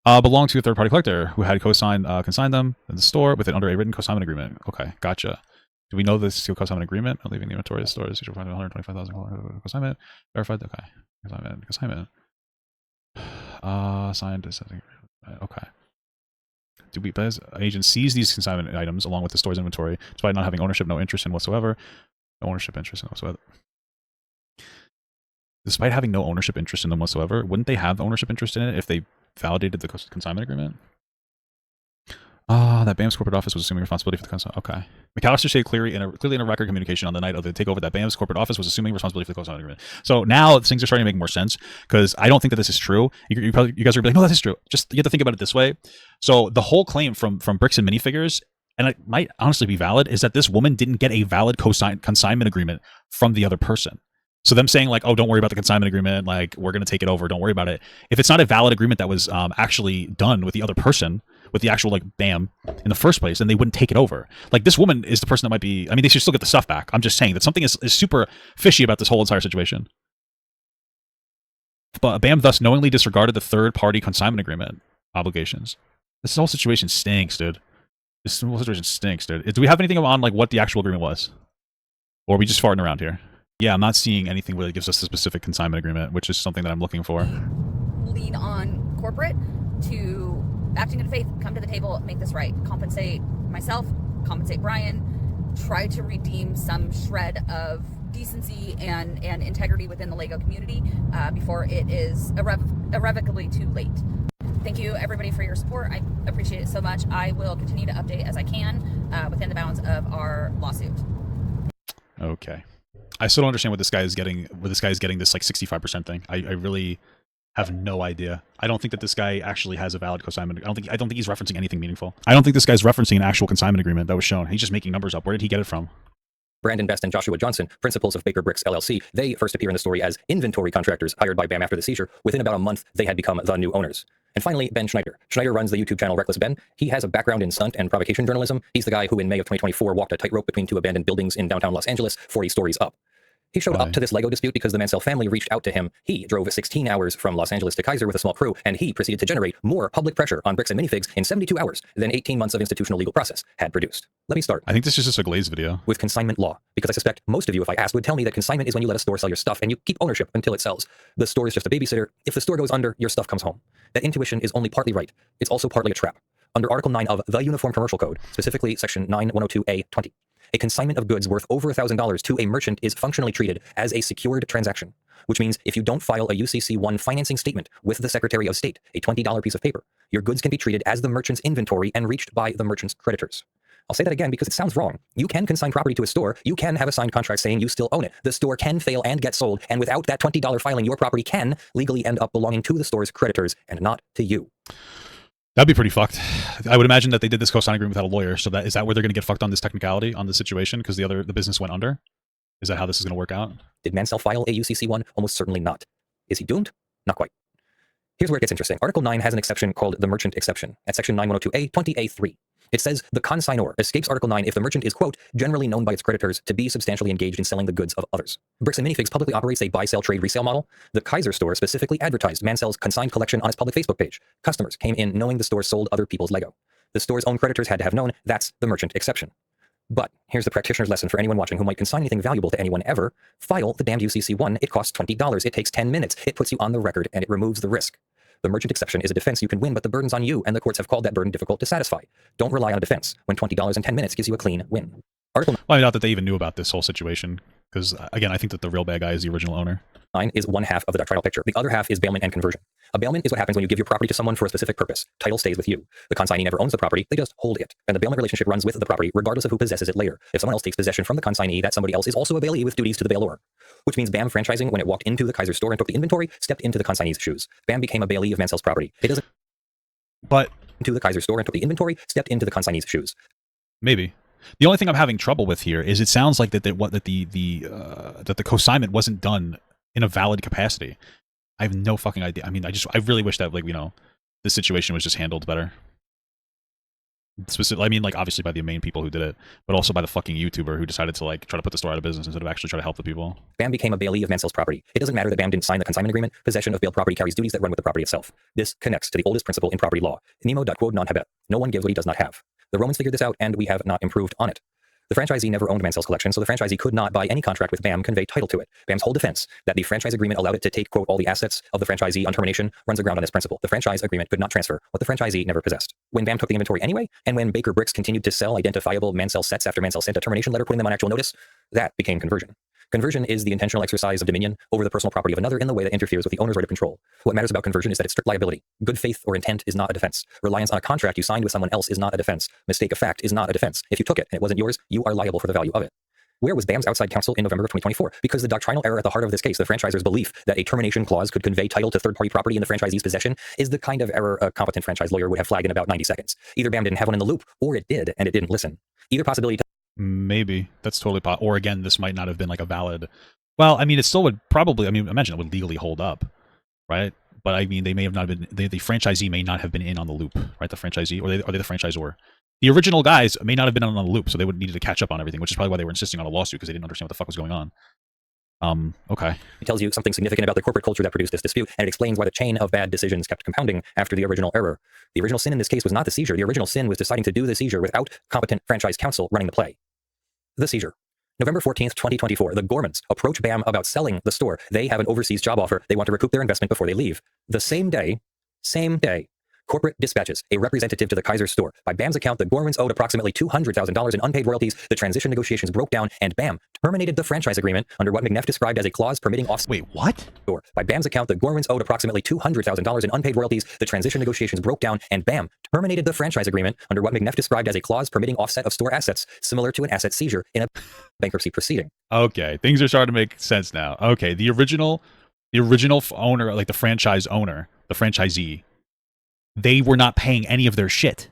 Belonged to a third-party collector who had consigned them in the store with an under a written consignment agreement. Okay, gotcha. Do we know this consignment agreement? Not leaving the inventory of the store is $125,000 consignment. Verified. Okay. Consignment. Signed. Okay. Do we, as agents seize these consignment items along with the store's inventory, despite not having ownership, no interest in whatsoever? No ownership, interest in whatsoever. despite having no ownership interest in them whatsoever, wouldn't they have ownership interest in it if they validated the consignment agreement? That BAM's corporate office was assuming responsibility for the consignment. Okay. McAllister stated clearly in a record communication on the night of the takeover that BAM's corporate office was assuming responsibility for the consignment agreement. So now things are starting to make more sense, because I don't think that this is true. You guys are like, no, that is true. Just you have to think about it this way. So the whole claim from Bricks and Minifigures, and it might honestly be valid, is that this woman didn't get a valid consignment agreement from the other person. So them saying like, oh, don't worry about the consignment agreement, like we're going to take it over, don't worry about it. If it's not a valid agreement that was actually done with the other person, with the actual like BAM in the first place, then they wouldn't take it over. Like this woman is the person that might be, I mean, they should still get the stuff back. I'm just saying that something is super fishy about this whole entire situation. But BAM thus knowingly disregarded the third-party consignment agreement obligations. This whole situation stinks, dude. This whole situation stinks, dude. Do we have anything on like what the actual agreement was? Or are we just farting around here? Yeah, I'm not seeing anything where it gives us a specific consignment agreement, which is something that I'm looking for. Lean on corporate to act in good faith, come to the table, make this right, compensate myself, compensate Brian, try to redeem some shred of decency and integrity within the LEGO community before it is irrevocably too late. Thank you everybody for your support. I appreciate it so much. I will continue to update as I can within the bounds of our lawsuit. Okay. I still don't understand what this guy is getting. This like 65% thing. I really have no idea. I don't think that this guy actually has a valid consignment. I don't think he's referencing anything meaningful. I don't think this guy's referencing an actual consignment agreement that was shown. He's just making numbers up. Where did he get it from? Brandon Best and Joshua Johnson, principals of Baker Bricks LLC, they first appear in the story as inventory contractors hired by BAM after the seizure. Within about a month, they had become the new owners. And finally, Ben Schneider. Schneider runs the YouTube channel Reckless Ben. He has a background in stunt and provocation journalism. He's the guy who in May of 2024 walked a tightrope between two abandoned buildings in downtown Los Angeles 40 stories up. He showed up to this LEGO dispute because the Mansell family reached out to him. He drove 16 hours from Los Angeles to Kaiser with a small crew, and he proceeded to generate more public pressure on Bricks and Minifigs in 72 hours than 18 months of institutional legal process had produced. Let me start. I think this is just a Glaze video. With consignment law, because I suspect most of you, if I asked, would tell me that consignment is when you let a store sell your stuff and you keep ownership until it sells. The store is just a babysitter. If the store goes under, your stuff comes home. That intuition is only partly right. It's also partly a trap. Under Article 9 of the Uniform Commercial Code, specifically Section 9102A20, a consignment of goods worth over $1,000 to a merchant is functionally treated as a secured transaction, which means if you don't file a UCC-1 financing statement with the Secretary of State, a $20 piece of paper, your goods can be treated as the merchant's inventory and reached by the merchant's creditors. I'll say that again because it sounds wrong. You can consign property to a store. You can have a signed contract saying you still own it. The store can fail and get sold, and without that $20 filing, your property can legally end up belonging to the store's creditors and not to you. That'd be pretty fucked. I would imagine that they did this co-sign agreement without a lawyer. So is that where they're going to get fucked on this technicality on the situation because the business went under? Is that how this is going to work out? Did Mansell file a UCC-1? Almost certainly not. Is he doomed? Not quite. Here's where it gets interesting. Article 9 has an exception called the merchant exception at Section 9102A 20A3. It says the consignor escapes Article 9 if the merchant is, quote, generally known by its creditors to be substantially engaged in selling the goods of others. Bricks and Minifigs publicly operates a buy-sell-trade-resale model. The Kaiser store specifically advertised Mansell's consigned collection on its public Facebook page. Customers came in knowing the store sold other people's Lego. The store's own creditors had to have known that's the merchant exception. But here's the practitioner's lesson for anyone watching who might consign anything valuable to anyone ever. File the damned UCC-1. It costs $20. It takes 10 minutes. It puts you on the record, and it removes the risk. The merchant exception is a defense you can win, but the burden's on you, and the courts have called that burden difficult to satisfy. Don't rely on a defense when $20 in 10 minutes gives you a clean win. Well, I doubt that they even knew about this whole situation, because, again, I think that the real bad guy is the original owner. 9 is one half of the doctrinal picture. The other half is bailment and conversion. A bailment is what happens when you give your property to someone for a specific purpose. Title stays with you. The consignee never owns the property, they just hold it. And the bailment relationship runs with the property, regardless of who possesses it later. If someone else takes possession from the consignee, that somebody else is also a bailee with duties to the bailor. Which means BAM franchising, when it walked into the Kaiser store and took the inventory, stepped into the consignee's shoes. BAM became a bailee of Mansell's property. It doesn't. But into the Kaiser store and took the inventory, stepped into the consignee's shoes. Maybe. The only thing I'm having trouble with here is it sounds like that the consignment wasn't done in a valid capacity. I have no fucking idea. I mean, I really wish that, like, you know, this situation was just handled better. I mean, like, obviously by the main people who did it, but also by the fucking YouTuber who decided to, like, try to put the store out of business instead of actually try to help the people. BAM became a bailee of Mansell's property. It doesn't matter that BAM didn't sign the consignment agreement. Possession of bailed property carries duties that run with the property itself. This connects to the oldest principle in property law. Nemo dat quod non habet. No one gives what he does not have. The Romans figured this out, and we have not improved on it. The franchisee never owned Mansell's collection, so the franchisee could not, by any contract with BAM, convey title to it. BAM's whole defense, that the franchise agreement allowed it to take, quote, all the assets of the franchisee on termination, runs aground on this principle. The franchise agreement could not transfer what the franchisee never possessed. When BAM took the inventory anyway, and when Baker Bricks continued to sell identifiable Mansell sets after Mansell sent a termination letter putting them on actual notice, that became conversion. Conversion is the intentional exercise of dominion over the personal property of another in the way that interferes with the owner's right of control. What matters about conversion is that it's strict liability. Good faith or intent is not a defense. Reliance on a contract you signed with someone else is not a defense. Mistake of fact is not a defense. If you took it and it wasn't yours, you are liable for the value of it. Where was BAM's outside counsel in November of 2024? Because the doctrinal error at the heart of this case, the franchisor's belief that a termination clause could convey title to third-party property in the franchisee's possession, is the kind of error a competent franchise lawyer would have flagged in about 90 seconds. Either BAM didn't have one in the loop, or it did, and it didn't listen. Either possibility... Maybe. That's totally possible. Or again, this might not have been like a valid... Well, I mean, it still would probably... I mean, imagine it would legally hold up, right? But I mean, they may have not been... The franchisee may not have been in on the loop, right? The franchisee, or are they the franchisor? The original guys may not have been on the loop, so they would need to catch up on everything, which is probably why they were insisting on a lawsuit, because they didn't understand what the fuck was going on. Okay. It tells you something significant about the corporate culture that produced this dispute, and it explains why the chain of bad decisions kept compounding after the original error. The original sin in this case was not the seizure. The original sin was deciding to do the seizure without competent franchise counsel running the play. The seizure. November 14th, 2024. The Gormans approach BAM about selling the store. They have an overseas job offer. They want to recoup their investment before they leave. The same day, corporate dispatches a representative to the Kaiser store. By BAM's account, the Gormans owed approximately $200,000 in unpaid royalties. The transition negotiations broke down, and BAM terminated the franchise agreement under what McNeff described as a clause permitting off... Wait, what? Store. By BAM's account, the Gormans owed approximately $200,000 in unpaid royalties. The transition negotiations broke down, and BAM terminated the franchise agreement under what McNeff described as a clause permitting offset of store assets, similar to an asset seizure in a bankruptcy proceeding. Okay, things are starting to make sense now. Okay, the original owner, like the franchise owner, the franchisee, they were not paying any of their shit.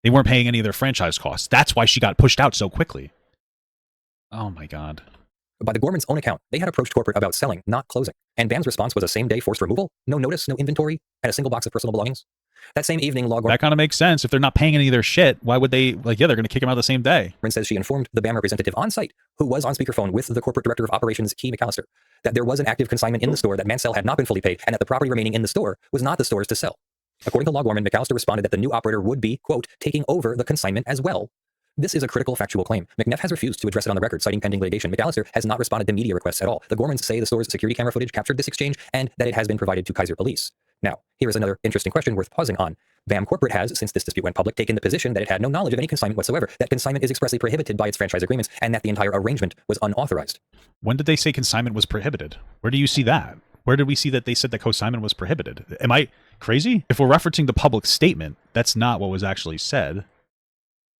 They weren't paying any of their franchise costs. That's why she got pushed out so quickly. Oh my God. By the Gormans' own account, they had approached corporate about selling, not closing. And BAM's response was a same-day forced removal, no notice, no inventory, and a single box of personal belongings. That same evening, That kind of makes sense. If they're not paying any of their shit, why would they, they're going to kick them out the same day. Says she informed the BAM representative on site, who was on speakerphone with the corporate director of operations, Key McAllister, that there was an active consignment in the store, that Mansell had not been fully paid, and that the property remaining in the store was not the store's to sell. According to Law Gorman, McAllister responded that the new operator would be, quote, taking over the consignment as well. This is a critical factual claim. McNeff has refused to address it on the record, citing pending litigation. McAllister has not responded to media requests at all. The Gormans say the store's security camera footage captured this exchange and that it has been provided to Kaiser Police. Now, here is another interesting question worth pausing on. BAM Corporate has, since this dispute went public, taken the position that it had no knowledge of any consignment whatsoever, that consignment is expressly prohibited by its franchise agreements, and that the entire arrangement was unauthorized. When did they say consignment was prohibited? Where do you see that? Where did we see that they said that consignment was prohibited? Am I crazy? If we're referencing the public statement, that's not what was actually said.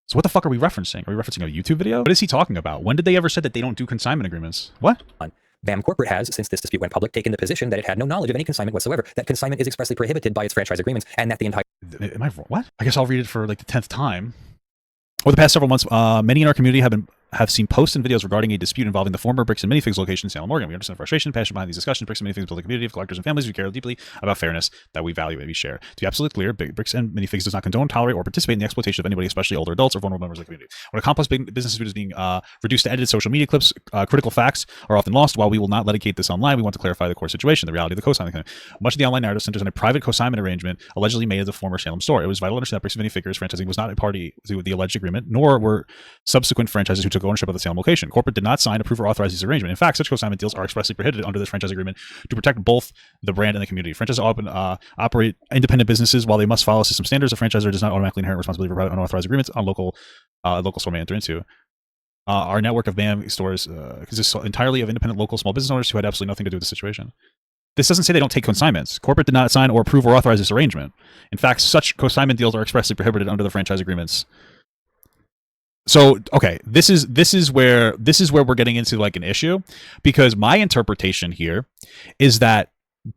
So what the fuck are we referencing? Are we referencing a YouTube video? What is he talking about? When did they ever said that they don't do consignment agreements? What? BAM Corporate has, since this dispute went public, taken the position that it had no knowledge of any consignment whatsoever, that consignment is expressly prohibited by its franchise agreements, and that the entire... Am I wrong? What? I guess I'll read it for like the 10th time. Over the past several months, many in our community have seen posts and videos regarding a dispute involving the former Bricks and Minifigs location in Salem, Oregon. We understand the frustration and passion behind these discussions. Bricks and Minifigs build a community of collectors and families who care deeply about fairness that we value and we share. To be absolutely clear, Bricks and Minifigs does not condone, tolerate, or participate in the exploitation of anybody, especially older adults or vulnerable members of the community. When a complex business dispute is being reduced to edited social media clips, critical facts are often lost. While we will not litigate this online, we want to clarify the core situation, the reality of the co-signing. Much of the online narrative centers on a private co-assignment arrangement allegedly made at the former Salem store. It was vital to understand that Bricks and Minifigs franchising was not a party to the alleged agreement, nor were subsequent franchises who took ownership of the Salem location. Corporate did not sign, approve, or authorize this arrangement. In fact, such consignment deals are expressly prohibited under this franchise agreement to protect both the brand and the community. Franchises operate independent businesses while they must follow system standards. The franchisor does not automatically inherit responsibility for private unauthorized agreements on local store may enter into. Our network of BAM stores consists entirely of independent local small business owners who had absolutely nothing to do with the situation. This doesn't say they don't take consignments. Corporate did not sign or approve or authorize this arrangement. In fact, such consignment deals are expressly prohibited under the franchise agreements. So, okay, this is where we're getting into like an issue, because my interpretation here is that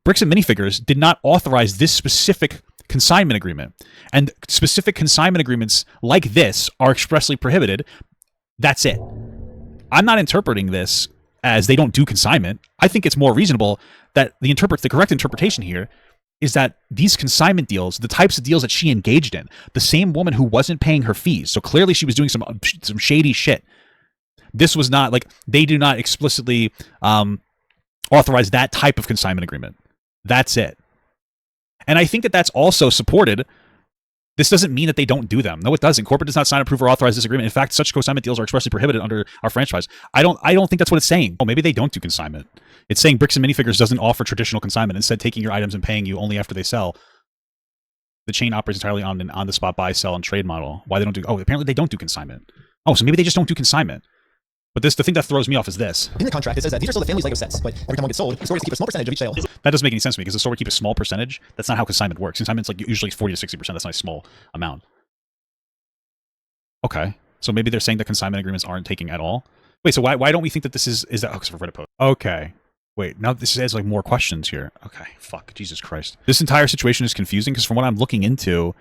Bricks and Minifigures did not authorize this specific consignment agreement, and specific consignment agreements like this are expressly prohibited. That's it. I'm not interpreting this as they don't do consignment. I think it's more reasonable that the correct interpretation here is that these consignment deals, the types of deals that she engaged in, the same woman who wasn't paying her fees, so clearly she was doing some shady shit. This was not like, they do not explicitly authorize that type of consignment agreement. That's it. And I think that that's also supported. This doesn't mean that they don't do them. No, it doesn't. Corporate does not sign, approve, or authorize this agreement. In fact, such consignment deals are expressly prohibited under our franchise. I don't think that's what it's saying. Oh, maybe they don't do consignment. It's saying Bricks and Minifigures doesn't offer traditional consignment, instead taking your items and paying you only after they sell. The chain operates entirely on an on-the-spot buy, sell, and trade model. Why they don't do... Oh, apparently they don't do consignment. Oh, so maybe they just don't do consignment. But the thing that throws me off is this. In the contract, it says that these are still the family's Lego sets, but every time one gets sold, the store has to keep a small percentage of each sale. That doesn't make any sense to me because the store would keep a small percentage. That's not how consignment works. Consignment's like usually 40 to 60%. That's not a small amount. Okay. So maybe they're saying that consignment agreements aren't taking at all. Wait, so why don't we think that this is that, oh, it's for Reddit post. Okay. Wait, now this has like more questions here. Okay, fuck, Jesus Christ. This entire situation is confusing because from what I'm looking into,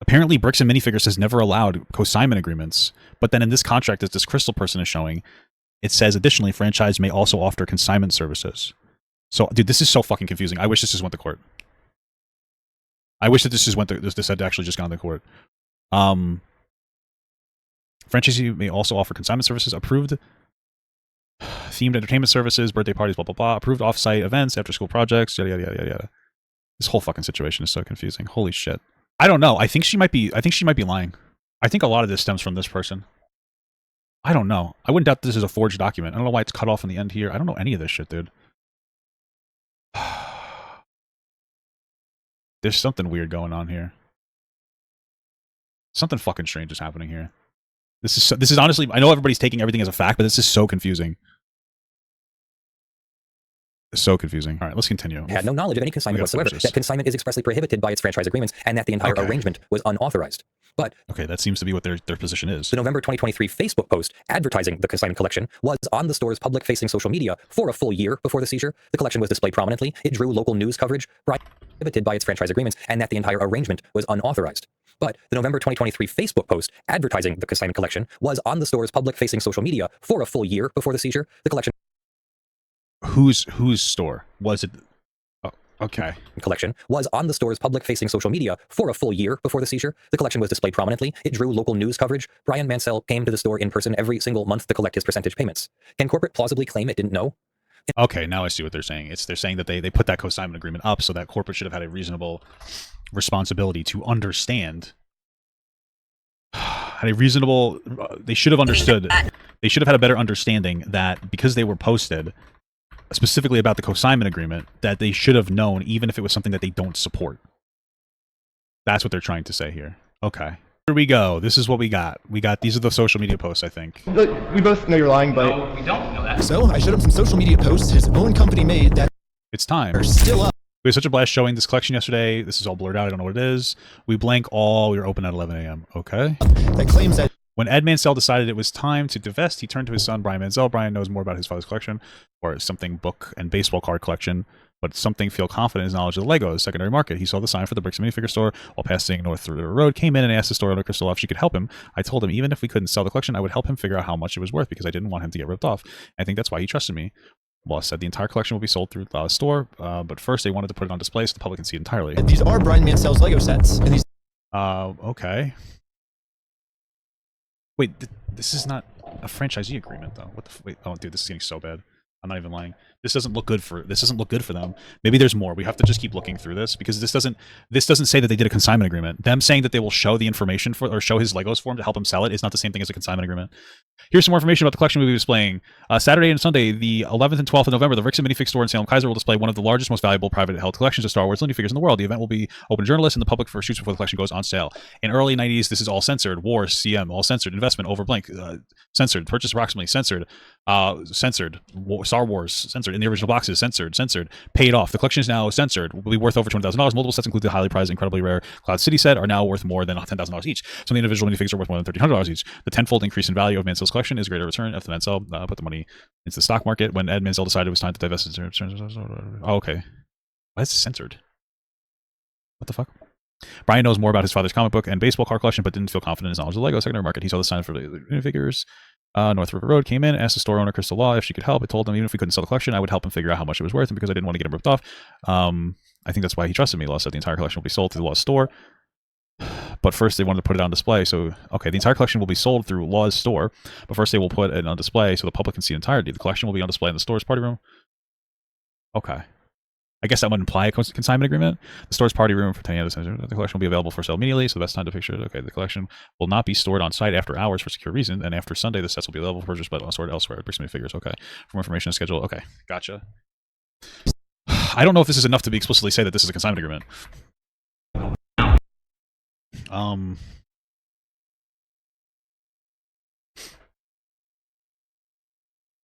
apparently Bricks and Minifigures has never allowed consignment agreements. But then in this contract that this Crystal person is showing, it says additionally, franchise may also offer consignment services. So, dude, this is so fucking confusing. I wish this just went to court. I wish that this just went to, this had actually just gone to court. Franchisee may also offer consignment services, approved themed entertainment services, birthday parties, blah, blah, blah, approved off-site events, after-school projects, yada, yada, yada, yada. This whole fucking situation is so confusing. Holy shit. I don't know. I think she might be lying. I think a lot of this stems from this person. I don't know. I wouldn't doubt this is a forged document. I don't know why it's cut off in the end here. I don't know any of this shit, dude. There's something weird going on here. Something fucking strange is happening here. This is honestly, I know everybody's taking everything as a fact, but this is so confusing. It's so confusing. All right, let's continue. Had no knowledge of any consignment whatsoever. That consignment is expressly prohibited by its franchise agreements, and that the entire arrangement was unauthorized. But okay, that seems to be what their position is. The November 2023 Facebook post advertising the consignment collection was on the store's public-facing social media for a full year before the seizure. The collection was displayed prominently. It drew local news coverage, prohibited by its franchise agreements, and that the entire arrangement was unauthorized. But the November 2023 Facebook post advertising the consignment collection was on the store's public-facing social media for a full year before the seizure. The collection. Whose store was it? Oh, okay. Collection was on the store's public-facing social media for a full year before the seizure. The collection was displayed prominently. It drew local news coverage. Brian Mansell came to the store in person every single month to collect his percentage payments. Can corporate plausibly claim it didn't know? Okay, now I see what they're saying. They're saying that they put that consignment agreement up so that corporate should have had a reasonable responsibility to understand. Had a reasonable, they should have understood. They should have had a better understanding that because they were posted specifically about the consignment agreement, that they should have known even if it was something that they don't support. That's what they're trying to say here. Okay. Here we go. This is what we got. These are the social media posts, I think. We both know you're lying, but... No, we don't know that. So, I showed him some social media posts his own company made that... It's time. Are still up. We had such a blast showing this collection yesterday. This is all blurred out. I don't know what it is. We blank all. We were open at 11 a.m. Okay. That claims that... When Ed Mansell decided it was time to divest, he turned to his son, Brian Mansell. Brian knows more about his father's collection, or something book and baseball card collection, but something feel confident in his knowledge of the Lego secondary market. He saw the sign for the Bricks and Minifigure store while passing North River Road, came in and asked the store owner, Crystal, if she could help him. I told him even if we couldn't sell the collection, I would help him figure out how much it was worth because I didn't want him to get ripped off. I think that's why he trusted me. Lost said the entire collection will be sold through the store, but first they wanted to put it on display so the public can see it entirely. These are Brian Mansell's Lego sets. And these... Okay. Wait, this is not a franchisee agreement, though. What the? Wait, oh, dude, this is getting so bad. I'm not even lying. This doesn't look good for them. Maybe there's more. We have to just keep looking through this because this doesn't say that they did a consignment agreement. Them saying that they will show the information for or show his Legos for him to help him sell it is not the same thing as a consignment agreement. Here's some more information about the collection we'll be displaying. Saturday and Sunday, the 11th and 12th of November, the Bricks and Minifig store in Salem Kaiser will display one of the largest, most valuable private held collections of Star Wars Linear figures in the world. The event will be open to journalists and the public for shoots before the collection goes on sale. In early 90s, this is all censored. Wars, CM, all censored. Investment, over blank, censored. Purchase approximately, censored. Censored. Star Wars, censored. In the original boxes, censored. Paid off. The collection is now censored. Will be worth over $20,000. Multiple sets, include the highly prized, incredibly rare Cloud City set, are now worth more than $10,000 each. Some of the individual minifigs are worth more than $1,300 each. The tenfold increase in value of Mansell's collection is a greater return if the Mansell put the money into the stock market. When Ed Mansell decided it was time to divest. Oh, okay. Why is it censored? What the fuck? Brian knows more about his father's comic book and baseball card collection, but didn't feel confident in his knowledge of the Lego secondary market. He saw the sign for the minifigures. North River Road, came in, asked the store owner, Crystal Law, if she could help. I told him even if we couldn't sell the collection, I would help him figure out how much it was worth, and because I didn't want to get him ripped off. I think that's why he trusted me. Law said the entire collection will be sold through the Law's store. But first they wanted to put it on display. So, okay, the entire collection will be sold through Law's store, but first they will put it on display so the public can see the entirety. The collection will be on display in the store's party room. Okay. I guess that would imply a consignment agreement. The store's party room for 10 years. The collection will be available for sale immediately, so the best time to picture it. Okay, the collection will not be stored on site after hours for secure reason, and after Sunday, the sets will be available for purchase, but stored elsewhere. Bricks and Minifigures. Okay. For more information and schedule. Okay, gotcha. I don't know if this is enough to explicitly say that this is a consignment agreement.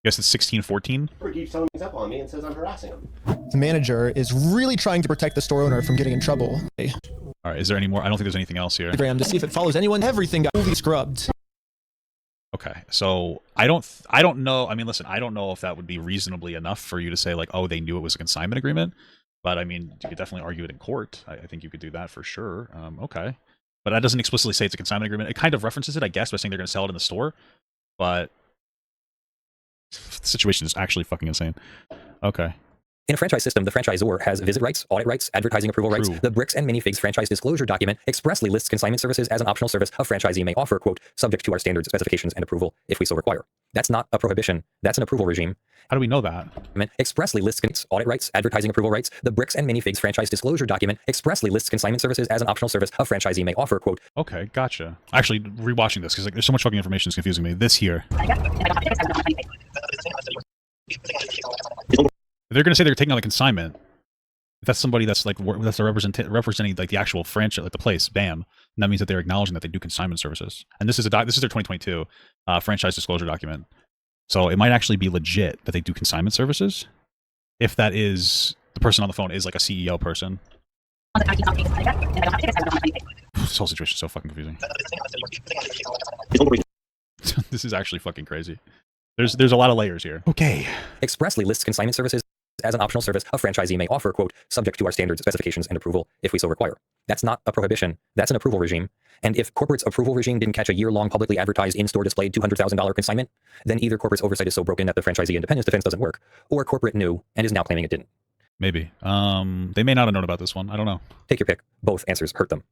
Guess it's 1614. He keeps telling things up on me and says I'm harassing him. The manager is really trying to protect the store owner from getting in trouble. All right, is there any more? I don't think there's anything else here. Instagram to see if it follows anyone. Everything got fully scrubbed. Okay, so I don't know. I mean, listen, I don't know if that would be reasonably enough for you to say like, oh, they knew it was a consignment agreement. But I mean, you could definitely argue it in court. I think you could do that for sure. Okay, but that doesn't explicitly say it's a consignment agreement. It kind of references it, I guess, by saying they're going to sell it in the store. But the situation is actually fucking insane. Okay. In a franchise system, the franchisor has visit rights, audit rights, advertising approval rights. The Bricks and Minifigs franchise disclosure document expressly lists consignment services as an optional service a franchisee may offer, quote, subject to our standards, specifications, and approval, if we so require. That's not a prohibition. That's an approval regime. How do we know that? Expressly lists audit rights, advertising approval rights. The Bricks and Minifigs franchise disclosure document expressly lists consignment services as an optional service a franchisee may offer, quote. Okay, gotcha. Actually, rewatching this, because like, there's so much fucking information that's confusing me. This here. If they're going to say they're taking on a consignment, if that's somebody that's like representing like the actual franchise, like the place, bam, and that means that they're acknowledging that they do consignment services. And this is their 2022 franchise disclosure document. So it might actually be legit that they do consignment services, if that is the person on the phone is like a CEO person. This whole situation is so fucking confusing. This is actually fucking crazy. There's a lot of layers here. Okay. Expressly lists consignment services as an optional service a franchisee may offer, quote, subject to our standards, specifications, and approval, if we so require. That's not a prohibition. That's an approval regime. And if corporate's approval regime didn't catch a year-long publicly advertised in-store displayed $200,000 consignment, then either corporate's oversight is so broken that the franchisee independence defense doesn't work, or corporate knew and is now claiming it didn't. Maybe. They may not have known about this one. I don't know. Take your pick. Both answers hurt them.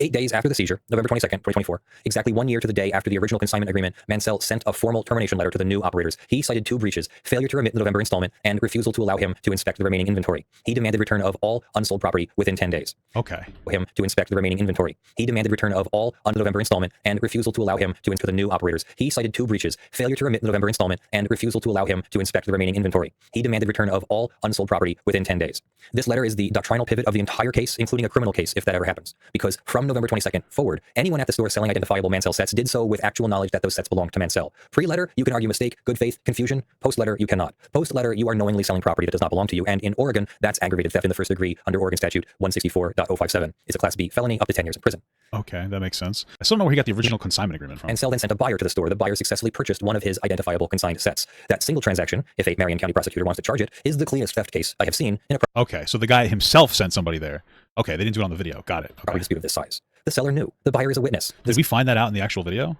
8 days after the seizure, November 22nd, 2024, exactly 1 year to the day after the original consignment agreement, Mansell sent a formal termination letter to the new operators. He cited 2 breaches: failure to remit the November installment and refusal to allow him to inspect the remaining inventory. He demanded return of all unsold property within 10 days. Okay. Him to inspect the remaining inventory. He demanded return of all November installment and refusal to allow him to inspect the new operators. He cited 2 breaches: failure to remit the November installment and refusal to allow him to inspect the remaining inventory. He demanded return of all unsold property within 10 days. This letter is the doctrinal pivot of the entire case, including a criminal case if that ever happens. Because from November 22nd forward, anyone at the store selling identifiable Mansell sets did so with actual knowledge that those sets belonged to Mansell. Pre-letter, you can argue mistake, good faith, confusion. Post-letter, you cannot. Post-letter, you are knowingly selling property that does not belong to you, and in Oregon, that's aggravated theft in the first degree under Oregon Statute 164.057. It's a Class B felony, up to 10 years in prison. Okay, that makes sense. I still don't know where he got the original consignment agreement from. Mansell then sent a buyer to the store. The buyer successfully purchased one of his identifiable consigned sets. That single transaction, if a Marion County prosecutor wants to charge it, is the cleanest theft case I have seen in a Okay, so the guy himself sent somebody there. Okay, they didn't do it on the video. Got it. Okay. dispute of this size. The seller knew. The buyer is a witness. Did we find that out in the actual video?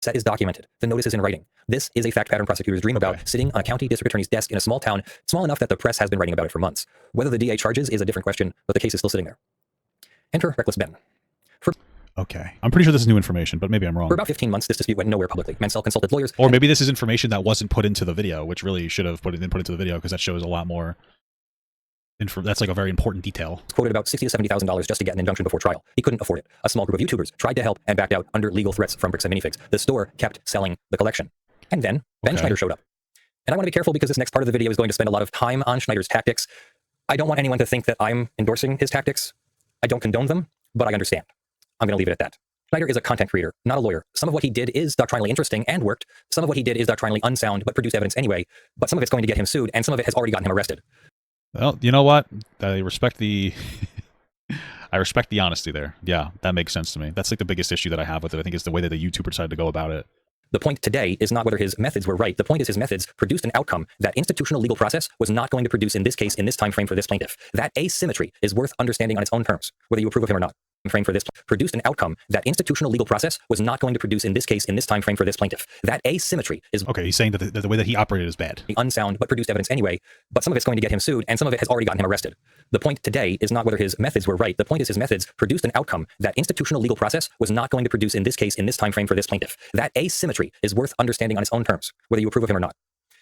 Set is documented. The notice is in writing. This is a fact pattern prosecutors dream about, sitting on a county district attorney's desk in a small town, small enough that the press has been writing about it for months. Whether the DA charges is a different question, but the case is still sitting there. Enter Reckless Ben. Okay. I'm pretty sure this is new information, but maybe I'm wrong. For about 15 months, this dispute went nowhere publicly. Mansell consulted lawyers. Or maybe this is information that wasn't put into the video, which really should have been put into the video, because that shows a lot more. That's like a very important detail. Quoted about $60,000 to $70,000 just to get an injunction before trial. He couldn't afford it. A small group of YouTubers tried to help and backed out under legal threats from Bricks and Minifigs. The store kept selling the collection. And then Ben Schneider showed up. And I want to be careful because this next part of the video is going to spend a lot of time on Schneider's tactics. I don't want anyone to think that I'm endorsing his tactics. I don't condone them, but I understand. I'm going to leave it at that. Schneider is a content creator, not a lawyer. Some of what he did is doctrinally interesting and worked. Some of what he did is doctrinally unsound, but produced evidence anyway. But some of it's going to get him sued, and some of it has already gotten him arrested. Well, you know what? I respect the I respect the honesty there. Yeah, that makes sense to me. That's like the biggest issue that I have with it. I think it's the way that the YouTuber decided to go about it. The point today is not whether his methods were right. The point is his methods produced an outcome that institutional legal process was not going to produce in this case, in this time frame for this plaintiff. That asymmetry is worth understanding on its own terms, whether you approve of him or not. Frame for this produced an outcome that institutional legal process was not going to produce in this case, in this time frame for this plaintiff. That asymmetry is okay. He's saying that the way that he operated is bad, unsound, but produced evidence anyway. But some of it's going to get him sued, and some of it has already gotten him arrested. The point today is not whether his methods were right. The point is his methods produced an outcome that institutional legal process was not going to produce in this case, in this time frame for this plaintiff. That asymmetry is worth understanding on its own terms, whether you approve of him or not.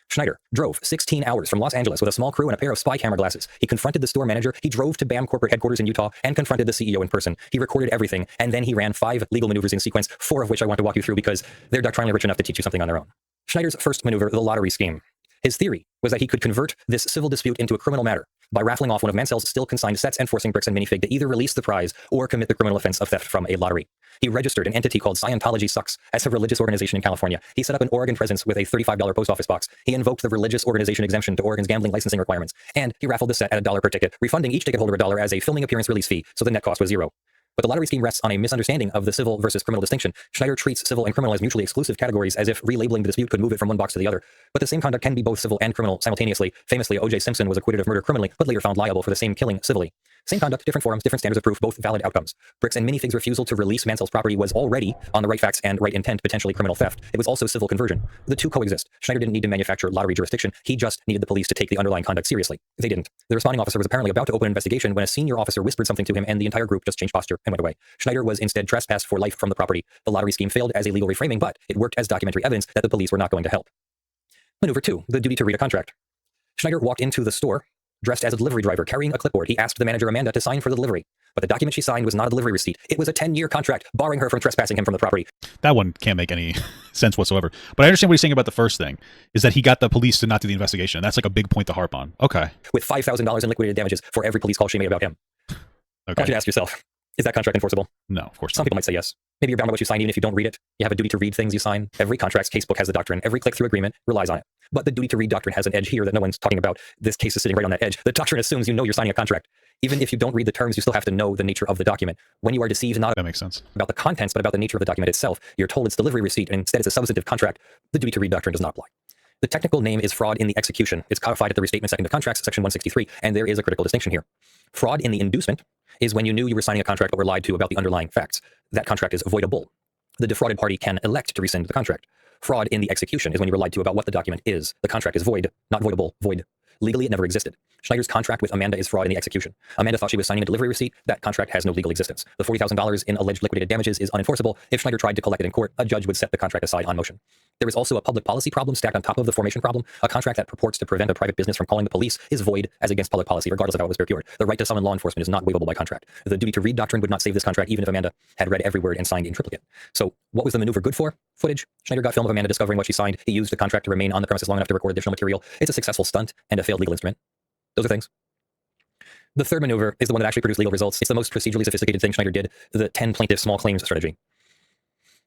Schneider drove 16 hours from Los Angeles with a small crew and a pair of spy camera glasses. He confronted the store manager. He drove to BAM corporate headquarters in Utah and confronted the CEO in person. He recorded everything, and then he ran 5 legal maneuvers in sequence, 4 of which I want to walk you through because they're doctrinally rich enough to teach you something on their own. Schneider's first maneuver, the lottery scheme. His theory was that he could convert this civil dispute into a criminal matter by raffling off one of Mansell's still consigned sets and forcing Bricks and Minifig to either release the prize or commit the criminal offense of theft from a lottery. He registered an entity called Scientology Sucks as a religious organization in California. He set up an Oregon presence with a $35 post office box. He invoked the religious organization exemption to Oregon's gambling licensing requirements. And he raffled the set at $1 per ticket, refunding each ticket holder $1 as a filming appearance release fee, so the net cost was zero. But the lottery scheme rests on a misunderstanding of the civil versus criminal distinction. Schneider treats civil and criminal as mutually exclusive categories, as if relabeling the dispute could move it from one box to the other. But the same conduct can be both civil and criminal simultaneously. Famously, O.J. Simpson was acquitted of murder criminally, but later found liable for the same killing civilly. Same conduct, different forums, different standards of proof, both valid outcomes. Bricks and Minifig's refusal to release Mansell's property was already, on the right facts and right intent, potentially criminal theft. It was also civil conversion. The two coexist. Schneider didn't need to manufacture lottery jurisdiction. He just needed the police to take the underlying conduct seriously. They didn't. The responding officer was apparently about to open an investigation when a senior officer whispered something to him, and the entire group just changed posture and went away. Schneider was instead trespassed for life from the property. The lottery scheme failed as a legal reframing, but it worked as documentary evidence that the police were not going to help. Maneuver 2, the duty to read a contract. Schneider walked into the store dressed as a delivery driver, carrying a clipboard. He asked the manager, Amanda, to sign for the delivery. But the document she signed was not a delivery receipt. It was a 10-year contract, barring her from trespassing him from the property. That one can't make any sense whatsoever. But I understand what he's saying about the first thing, is that he got the police to not do the investigation. That's like a big point to harp on. Okay. With $5,000 in liquidated damages for every police call she made about him. Okay. I want you to ask yourself, is that contract enforceable? No, of course not. Some people might say yes. Maybe you're bound by what you sign even if you don't read it. You have a duty to read things you sign. Every contract's casebook has the doctrine. Every click-through agreement relies on it. But the duty to read doctrine has an edge here that no one's talking about. This case is sitting right on that edge. The doctrine assumes you know you're signing a contract. Even if you don't read the terms, you still have to know the nature of the document. When you are deceived not that makes sense. about the contents, but about the nature of the document itself, you're told it's delivery receipt, and instead it's a substantive contract. The duty to read doctrine does not apply. The technical name is fraud in the execution. It's codified at the Restatement Second of Contracts, Section 163, and there is a critical distinction here. Fraud in the inducement is when you knew you were signing a contract but were lied to about the underlying facts. That contract is voidable. The defrauded party can elect to rescind the contract. Fraud in the execution is when you were lied to about what the document is. The contract is void, not voidable, void. Legally, it never existed. Schneider's contract with Amanda is fraud in the execution. Amanda thought she was signing a delivery receipt. That contract has no legal existence. The $40,000 in alleged liquidated damages is unenforceable. If Schneider tried to collect it in court, a judge would set the contract aside on motion. There is also a public policy problem stacked on top of the formation problem. A contract that purports to prevent a private business from calling the police is void as against public policy, regardless of how it was procured. The right to summon law enforcement is not waivable by contract. The duty to read doctrine would not save this contract even if Amanda had read every word and signed in triplicate. So what was the maneuver good for? Footage. Schneider got film of Amanda discovering what she signed. He used the contract to remain on the premises long enough to record additional material. It's a successful stunt and a failed legal instrument. Those are things. The third maneuver is the one that actually produced legal results. It's the most procedurally sophisticated thing Schneider did, the 10 plaintiff small claims strategy.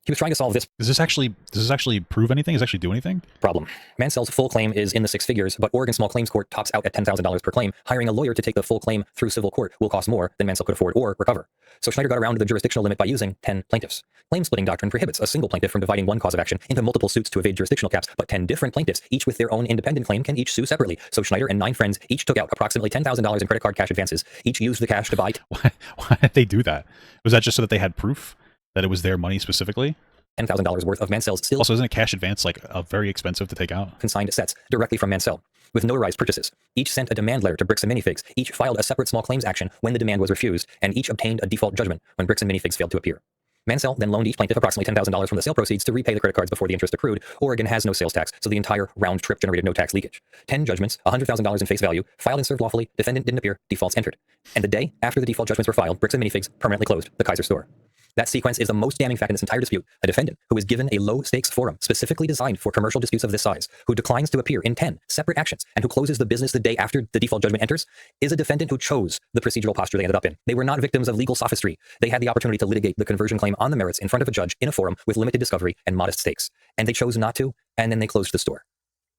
He was trying to solve this. Does this actually prove anything? Does it actually do anything? Problem. Mansell's full claim is in the six figures, but Oregon Small Claims Court tops out at $10,000 per claim. Hiring a lawyer to take the full claim through civil court will cost more than Mansell could afford or recover. So Schneider got around the jurisdictional limit by using 10 plaintiffs. Claim splitting doctrine prohibits a single plaintiff from dividing one cause of action into multiple suits to evade jurisdictional caps, but 10 different plaintiffs, each with their own independent claim, can each sue separately. So Schneider and 9 friends each took out approximately $10,000 in credit card cash advances. Each used the cash to buy. Why did they do that? Was that just so that they had proof that it was their money specifically? $10,000 worth of Mansell's still. Also, isn't a cash advance like very expensive to take out? Consigned sets directly from Mansell with notarized purchases. Each sent a demand letter to Bricks and Minifigs. Each filed a separate small claims action when the demand was refused, and each obtained a default judgment when Bricks and Minifigs failed to appear. Mansell then loaned each plaintiff approximately $10,000 from the sale proceeds to repay the credit cards before the interest accrued. Oregon has no sales tax, so the entire round trip generated no tax leakage. 10 judgments, $100,000 in face value, filed and served lawfully, defendant didn't appear, defaults entered. And the day after the default judgments were filed, Bricks and Minifigs permanently closed the Kaiser store. That sequence is the most damning fact in this entire dispute. A defendant who is given a low-stakes forum specifically designed for commercial disputes of this size, who declines to appear in 10 separate actions, and who closes the business the day after the default judgment enters, is a defendant who chose the procedural posture they ended up in. They were not victims of legal sophistry. They had the opportunity to litigate the conversion claim on the merits in front of a judge in a forum with limited discovery and modest stakes. And they chose not to, and then they closed the store.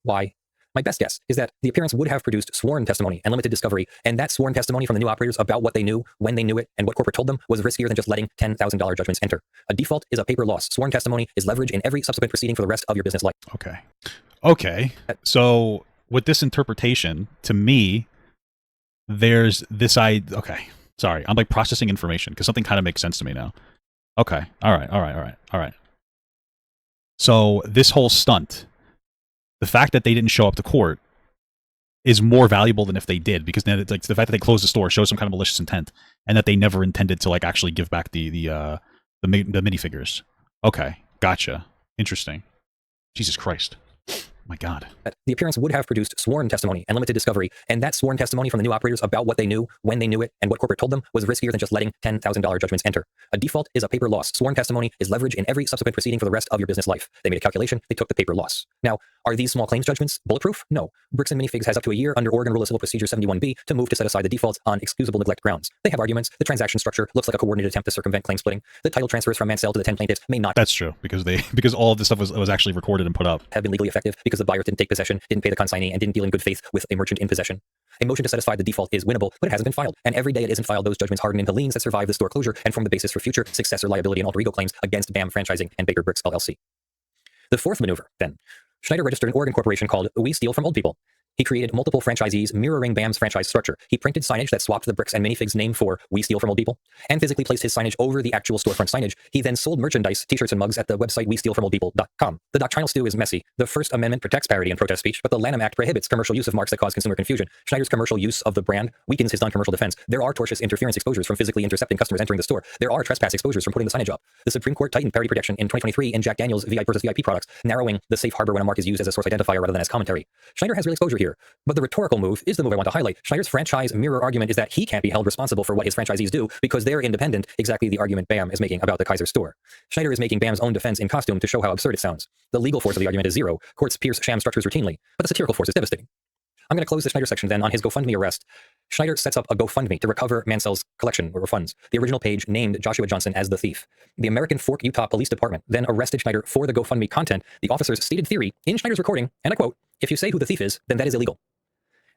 Why? My best guess is that the appearance would have produced sworn testimony and limited discovery, and that sworn testimony from the new operators about what they knew, when they knew it, and what corporate told them was riskier than just letting $10,000 judgments enter. A default is a paper loss. Sworn testimony is leverage in every subsequent proceeding for the rest of your business life. Okay. So with this interpretation, to me, there's this idea. Okay. Sorry. I'm like processing information because something kind of makes sense to me now. Okay. All right. So this whole stunt, the fact that they didn't show up to court is more valuable than if they did, because then it's like the fact that they closed the store shows some kind of malicious intent, and that they never intended to like actually give back the minifigures. Okay, gotcha. Interesting. Jesus Christ. My God. The appearance would have produced sworn testimony and limited discovery, and that sworn testimony from the new operators about what they knew, when they knew it, and what corporate told them was riskier than just letting $10,000 judgments enter. A default is a paper loss. Sworn testimony is leverage in every subsequent proceeding for the rest of your business life. They made a calculation, they took the paper loss. Now, are these small claims judgments bulletproof? No. Bricks and Minifigs has up to a year under Oregon Rule of Civil Procedure 71B to move to set aside the defaults on excusable neglect grounds. They have arguments. The transaction structure looks like a coordinated attempt to circumvent claim splitting. The title transfers from Mansell to the 10 plaintiffs may not. That's true, because all of this stuff was actually recorded and put up. Have been legally effective because the buyer didn't take possession, didn't pay the consignee, and didn't deal in good faith with a merchant in possession. A motion to set aside the default is winnable, but it hasn't been filed. And every day it isn't filed, those judgments harden into liens that survive the store closure and form the basis for future successor liability and alter ego claims against BAM Franchising and Baker Bricks LLC. The fourth maneuver, then. Schneider registered an Oregon corporation called We Steal From Old People. He created multiple franchisees mirroring BAM's franchise structure. He printed signage that swapped the Bricks and Minifigs name for We Steal From Old People, and physically placed his signage over the actual storefront signage. He then sold merchandise, t-shirts and mugs at the website WeStealFromOldPeople.com. The doctrinal stew is messy. The First Amendment protects parody and protest speech, but the Lanham Act prohibits commercial use of marks that cause consumer confusion. Schneider's commercial use of the brand weakens his non-commercial defense. There are tortious interference exposures from physically intercepting customers entering the store. There are trespass exposures from putting the signage up. The Supreme Court tightened parody protection in 2023 in Jack Daniels' VIP versus VIP products, narrowing the safe harbor when a mark is used as a source identifier rather than as commentary. Schneider has real exposure here, but the rhetorical move is the move I want to highlight. Schneider's franchise mirror argument is that he can't be held responsible for what his franchisees do because they're independent, exactly the argument BAM is making about the Kaiser store. Schneider is making BAM's own defense in costume to show how absurd it sounds. The legal force of the argument is zero. Courts pierce sham structures routinely, but the satirical force is devastating. I'm going to close the Schneider section then on his GoFundMe arrest. Schneider sets up a GoFundMe to recover Mansell's collection or funds. The original page named Joshua Johnson as the thief. The American Fork, Utah Police Department then arrested Schneider for the GoFundMe content. The officer's stated theory in Schneider's recording, and I quote, "If you say who the thief is, then that is illegal."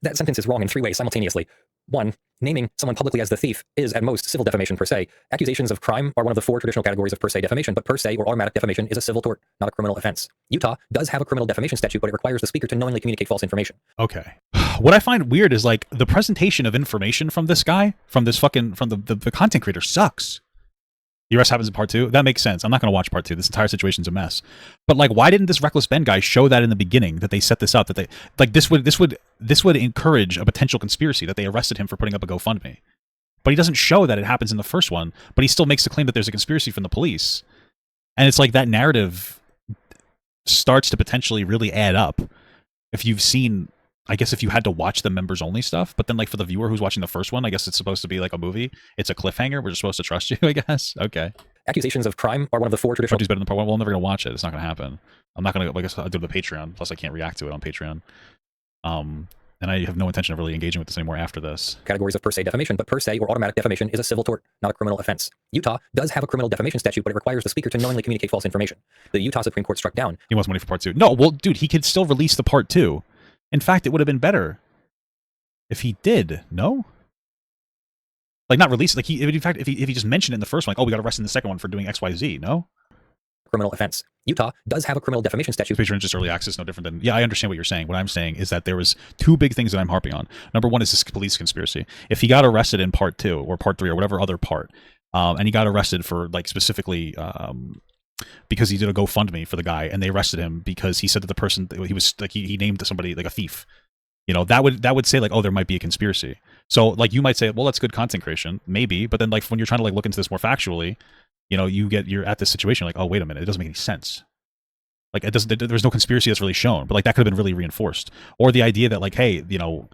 That sentence is wrong in three ways simultaneously. One, naming someone publicly as the thief is at most civil defamation per se. Accusations of crime are one of the four traditional categories of per se defamation, but per se or automatic defamation is a civil tort, not a criminal offense. Utah does have a criminal defamation statute, but it requires the speaker to knowingly communicate false information. Okay. What I find weird is like the presentation of information from this guy, from this fucking, from the content creator sucks. The arrest happens in part 2. That makes sense. I'm not going to watch part 2. This entire situation's a mess. But like, why didn't this Reckless Ben guy show that in the beginning, that they set this up, that they like this would encourage a potential conspiracy, that they arrested him for putting up a GoFundMe. But he doesn't show that it happens in the first one, but he still makes the claim that there's a conspiracy from the police. And it's like that narrative starts to potentially really add up. If you've seen, I guess if you had to watch the members only stuff, but then like for the viewer who's watching the first one, I guess it's supposed to be like a movie. It's a cliffhanger. We're just supposed to trust you, I guess. Okay. Accusations of crime are one of the four traditional. Part 2's better than part 1. We're never going to watch it. It's not going to happen. I'm not going to, I guess I'll do the Patreon. Plus I can't react to it on Patreon. And I have no intention of really engaging with this anymore after this. Categories of per se defamation, but per se or automatic defamation is a civil tort, not a criminal offense. Utah does have a criminal defamation statute, but it requires the speaker to knowingly communicate false information. The Utah Supreme Court struck down. He wants money for part 2. No, well, dude, he could still release the part 2. In fact, it would have been better if he did. No? Like, not release it. Like, in fact, if he just mentioned it in the first one, like, oh, we got arrested in the second one for doing XYZ. No? Criminal offense. Utah does have a criminal defamation statute. Patreon is just early access, no different than... Yeah, I understand what you're saying. What I'm saying is that there was two big things that I'm harping on. Number one is this police conspiracy. If he got arrested in part 2 or part 3 or whatever other part, and he got arrested for, like, specifically... because he did a GoFundMe for the guy, and they arrested him because he said that the person... He was, like, he named somebody, like, a thief. You know, that would say, like, oh, there might be a conspiracy. So, like, you might say, well, that's good content creation. Maybe. But then, like, when you're trying to, like, look into this more factually... You know, you're at this situation like, oh, wait a minute, it doesn't make any sense. Like, it doesn't. There's no conspiracy that's really shown, but like that could have been really reinforced. Or the idea that like, hey, you know,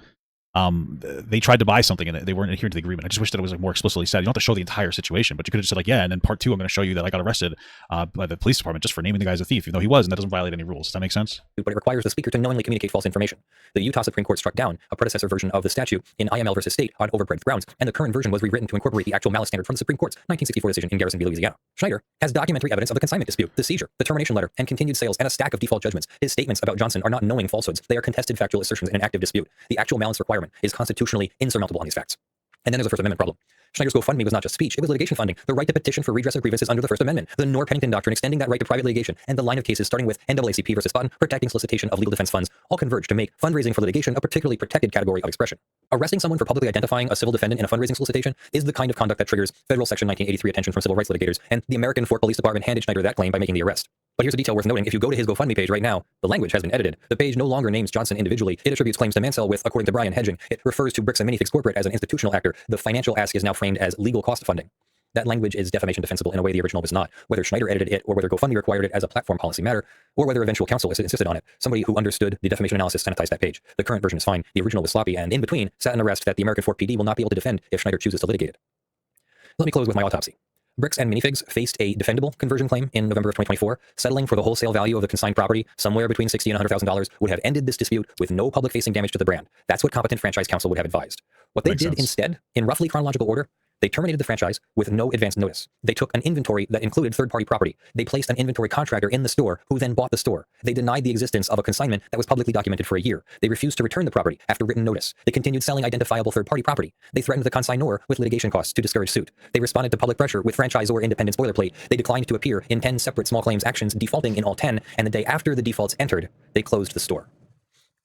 they tried to buy something and they weren't adhering to the agreement. I just wish that it was like more explicitly said. You don't have to show the entire situation, but you could have just said like, yeah, and then part 2, I'm going to show you that I got arrested by the police department just for naming the guy as a thief, even though he was, and that doesn't violate any rules. Does that make sense? But it requires the speaker to knowingly communicate false information. The Utah Supreme Court struck down a predecessor version of the statute in IML versus State on overbreadth grounds, and the current version was rewritten to incorporate the actual malice standard from the Supreme Court's 1964 decision in Garrison v. Louisiana. Schneider has documentary evidence of the consignment dispute, the seizure, the termination letter, and continued sales, and a stack of default judgments. His statements about Johnson are not knowing falsehoods. They are contested factual assertions in an active dispute. The actual malice requirement is constitutionally insurmountable on these facts. And then there's a First Amendment problem. Schneider's GoFundMe was not just speech, it was litigation funding, the right to petition for redress of grievances under the First Amendment, the Noor-Pennington Doctrine extending that right to private litigation, and the line of cases starting with NAACP versus Spotton protecting solicitation of legal defense funds all converge to make fundraising for litigation a particularly protected category of expression. Arresting someone for publicly identifying a civil defendant in a fundraising solicitation is the kind of conduct that triggers federal Section 1983 attention from civil rights litigators, and the American Fork Police Department handed Schneider that claim by making the arrest. But here's a detail worth noting. If you go to his GoFundMe page right now, the language has been edited. The page no longer names Johnson individually. It attributes claims to Mansell with, according to Brian, hedging. It refers to Bricks and Minifigs Corporate as an institutional actor. The financial ask is now framed as legal cost funding. That language is defamation defensible in a way the original was not. Whether Schneider edited it, or whether GoFundMe required it as a platform policy matter, or whether eventual counsel insisted on it, somebody who understood the defamation analysis sanitized that page. The current version is fine. The original was sloppy, and in between sat an arrest that the American Fort PD will not be able to defend if Schneider chooses to litigate it. Let me close with my autopsy. Bricks and Minifigs faced a defendable conversion claim in November of 2024. Settling for the wholesale value of the consigned property, somewhere between $60,000 and $100,000, would have ended this dispute with no public-facing damage to the brand. That's what competent franchise counsel would have advised. What they did instead, in roughly chronological order, they terminated the franchise with no advance notice. They took an inventory that included third-party property. They placed an inventory contractor in the store who then bought the store. They denied the existence of a consignment that was publicly documented for a year. They refused to return the property after written notice. They continued selling identifiable third-party property. They threatened the consignor with litigation costs to discourage suit. They responded to public pressure with franchisor independence boilerplate. They declined to appear in 10 separate small claims actions, defaulting in all 10, and the day after the defaults entered, they closed the store.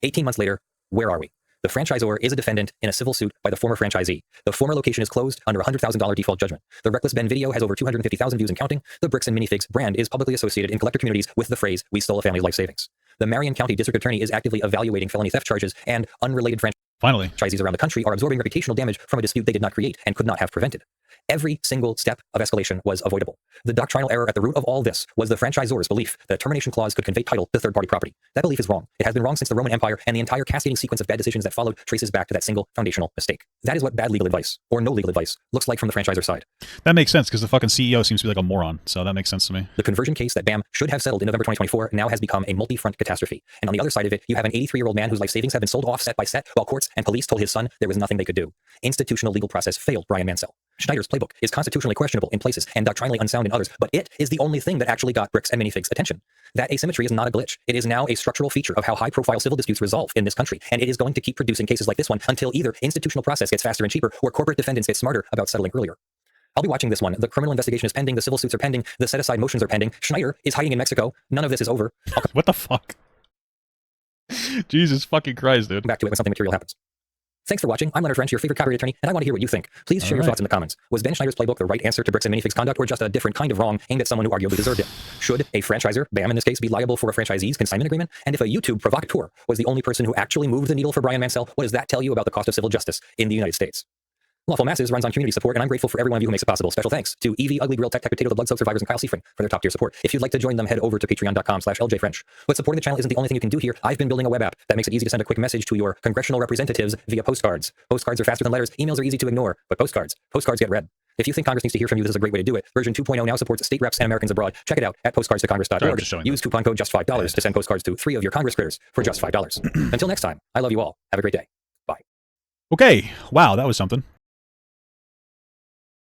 18 months later, where are we? The franchisor is a defendant in a civil suit by the former franchisee. The former location is closed under a $100,000 default judgment. The Reckless Ben video has over 250,000 views and counting. The Bricks and Minifigs brand is publicly associated in collector communities with the phrase, "We stole a family's life savings." The Marion County District Attorney is actively evaluating felony theft charges, and unrelated franchisees around the country are absorbing reputational damage from a dispute they did not create and could not have prevented. Every single step of escalation was avoidable. The doctrinal error at the root of all this was the franchisor's belief that a termination clause could convey title to third-party property. That belief is wrong. It has been wrong since the Roman Empire, and the entire cascading sequence of bad decisions that followed traces back to that single foundational mistake. That is what bad legal advice, or no legal advice, looks like from the franchisor side. That makes sense, because the fucking CEO seems to be like a moron, so that makes sense to me. The conversion case that BAM should have settled in November 2024 now has become a multi-front catastrophe. And on the other side of it, you have an 83-year-old man whose life savings have been sold off set by set, while courts and police told his son there was nothing they could do. Institutional legal process failed Brian Mansell. Schneider's playbook is constitutionally questionable in places and doctrinally unsound in others, but it is the only thing that actually got Bricks and Minifigs' attention. That asymmetry is not a glitch. It is now a structural feature of how high-profile civil disputes resolve in this country, and it is going to keep producing cases like this one until either institutional process gets faster and cheaper, or corporate defendants get smarter about settling earlier. I'll be watching this one. The criminal investigation is pending, the civil suits are pending, the set-aside motions are pending, Schneider is hiding in Mexico, none of this is over. What the fuck? Jesus fucking Christ, dude. Back to it when something material happens. Thanks for watching. I'm Leonard French, your favorite copyright attorney, and I want to hear what you think. Please share your thoughts in the comments. Was Ben Schneider's playbook the right answer to Bricks and Minifigs' conduct, or just a different kind of wrong aimed at someone who arguably deserved it? Should a franchisor, BAM in this case, be liable for a franchisee's consignment agreement? And if a YouTube provocateur was the only person who actually moved the needle for Brian Mansell, what does that tell you about the cost of civil justice in the United States? Lawful Masses runs on community support, and I'm grateful for every one of you who makes it possible. Special thanks to Evie, Ugly Grill, Tech Potato, The Blood Soak Survivors, and Kyle Seafring for their top-tier support. If you'd like to join them, head over to patreon.com/LJFrench. But supporting the channel isn't the only thing you can do here. I've been building a web app that makes it easy to send a quick message to your congressional representatives via postcards. Postcards are faster than letters, emails are easy to ignore, but postcards get read. If you think Congress needs to hear from you, this is a great way to do it. Version 2.0 now supports state reps and Americans abroad. Check it out at postcardstocongress.org. Use coupon code JUST5 to send postcards to 3 of your Congress critters for just $5. Until next time, I love you all. Have a great day. Bye. Okay. Wow, that was something.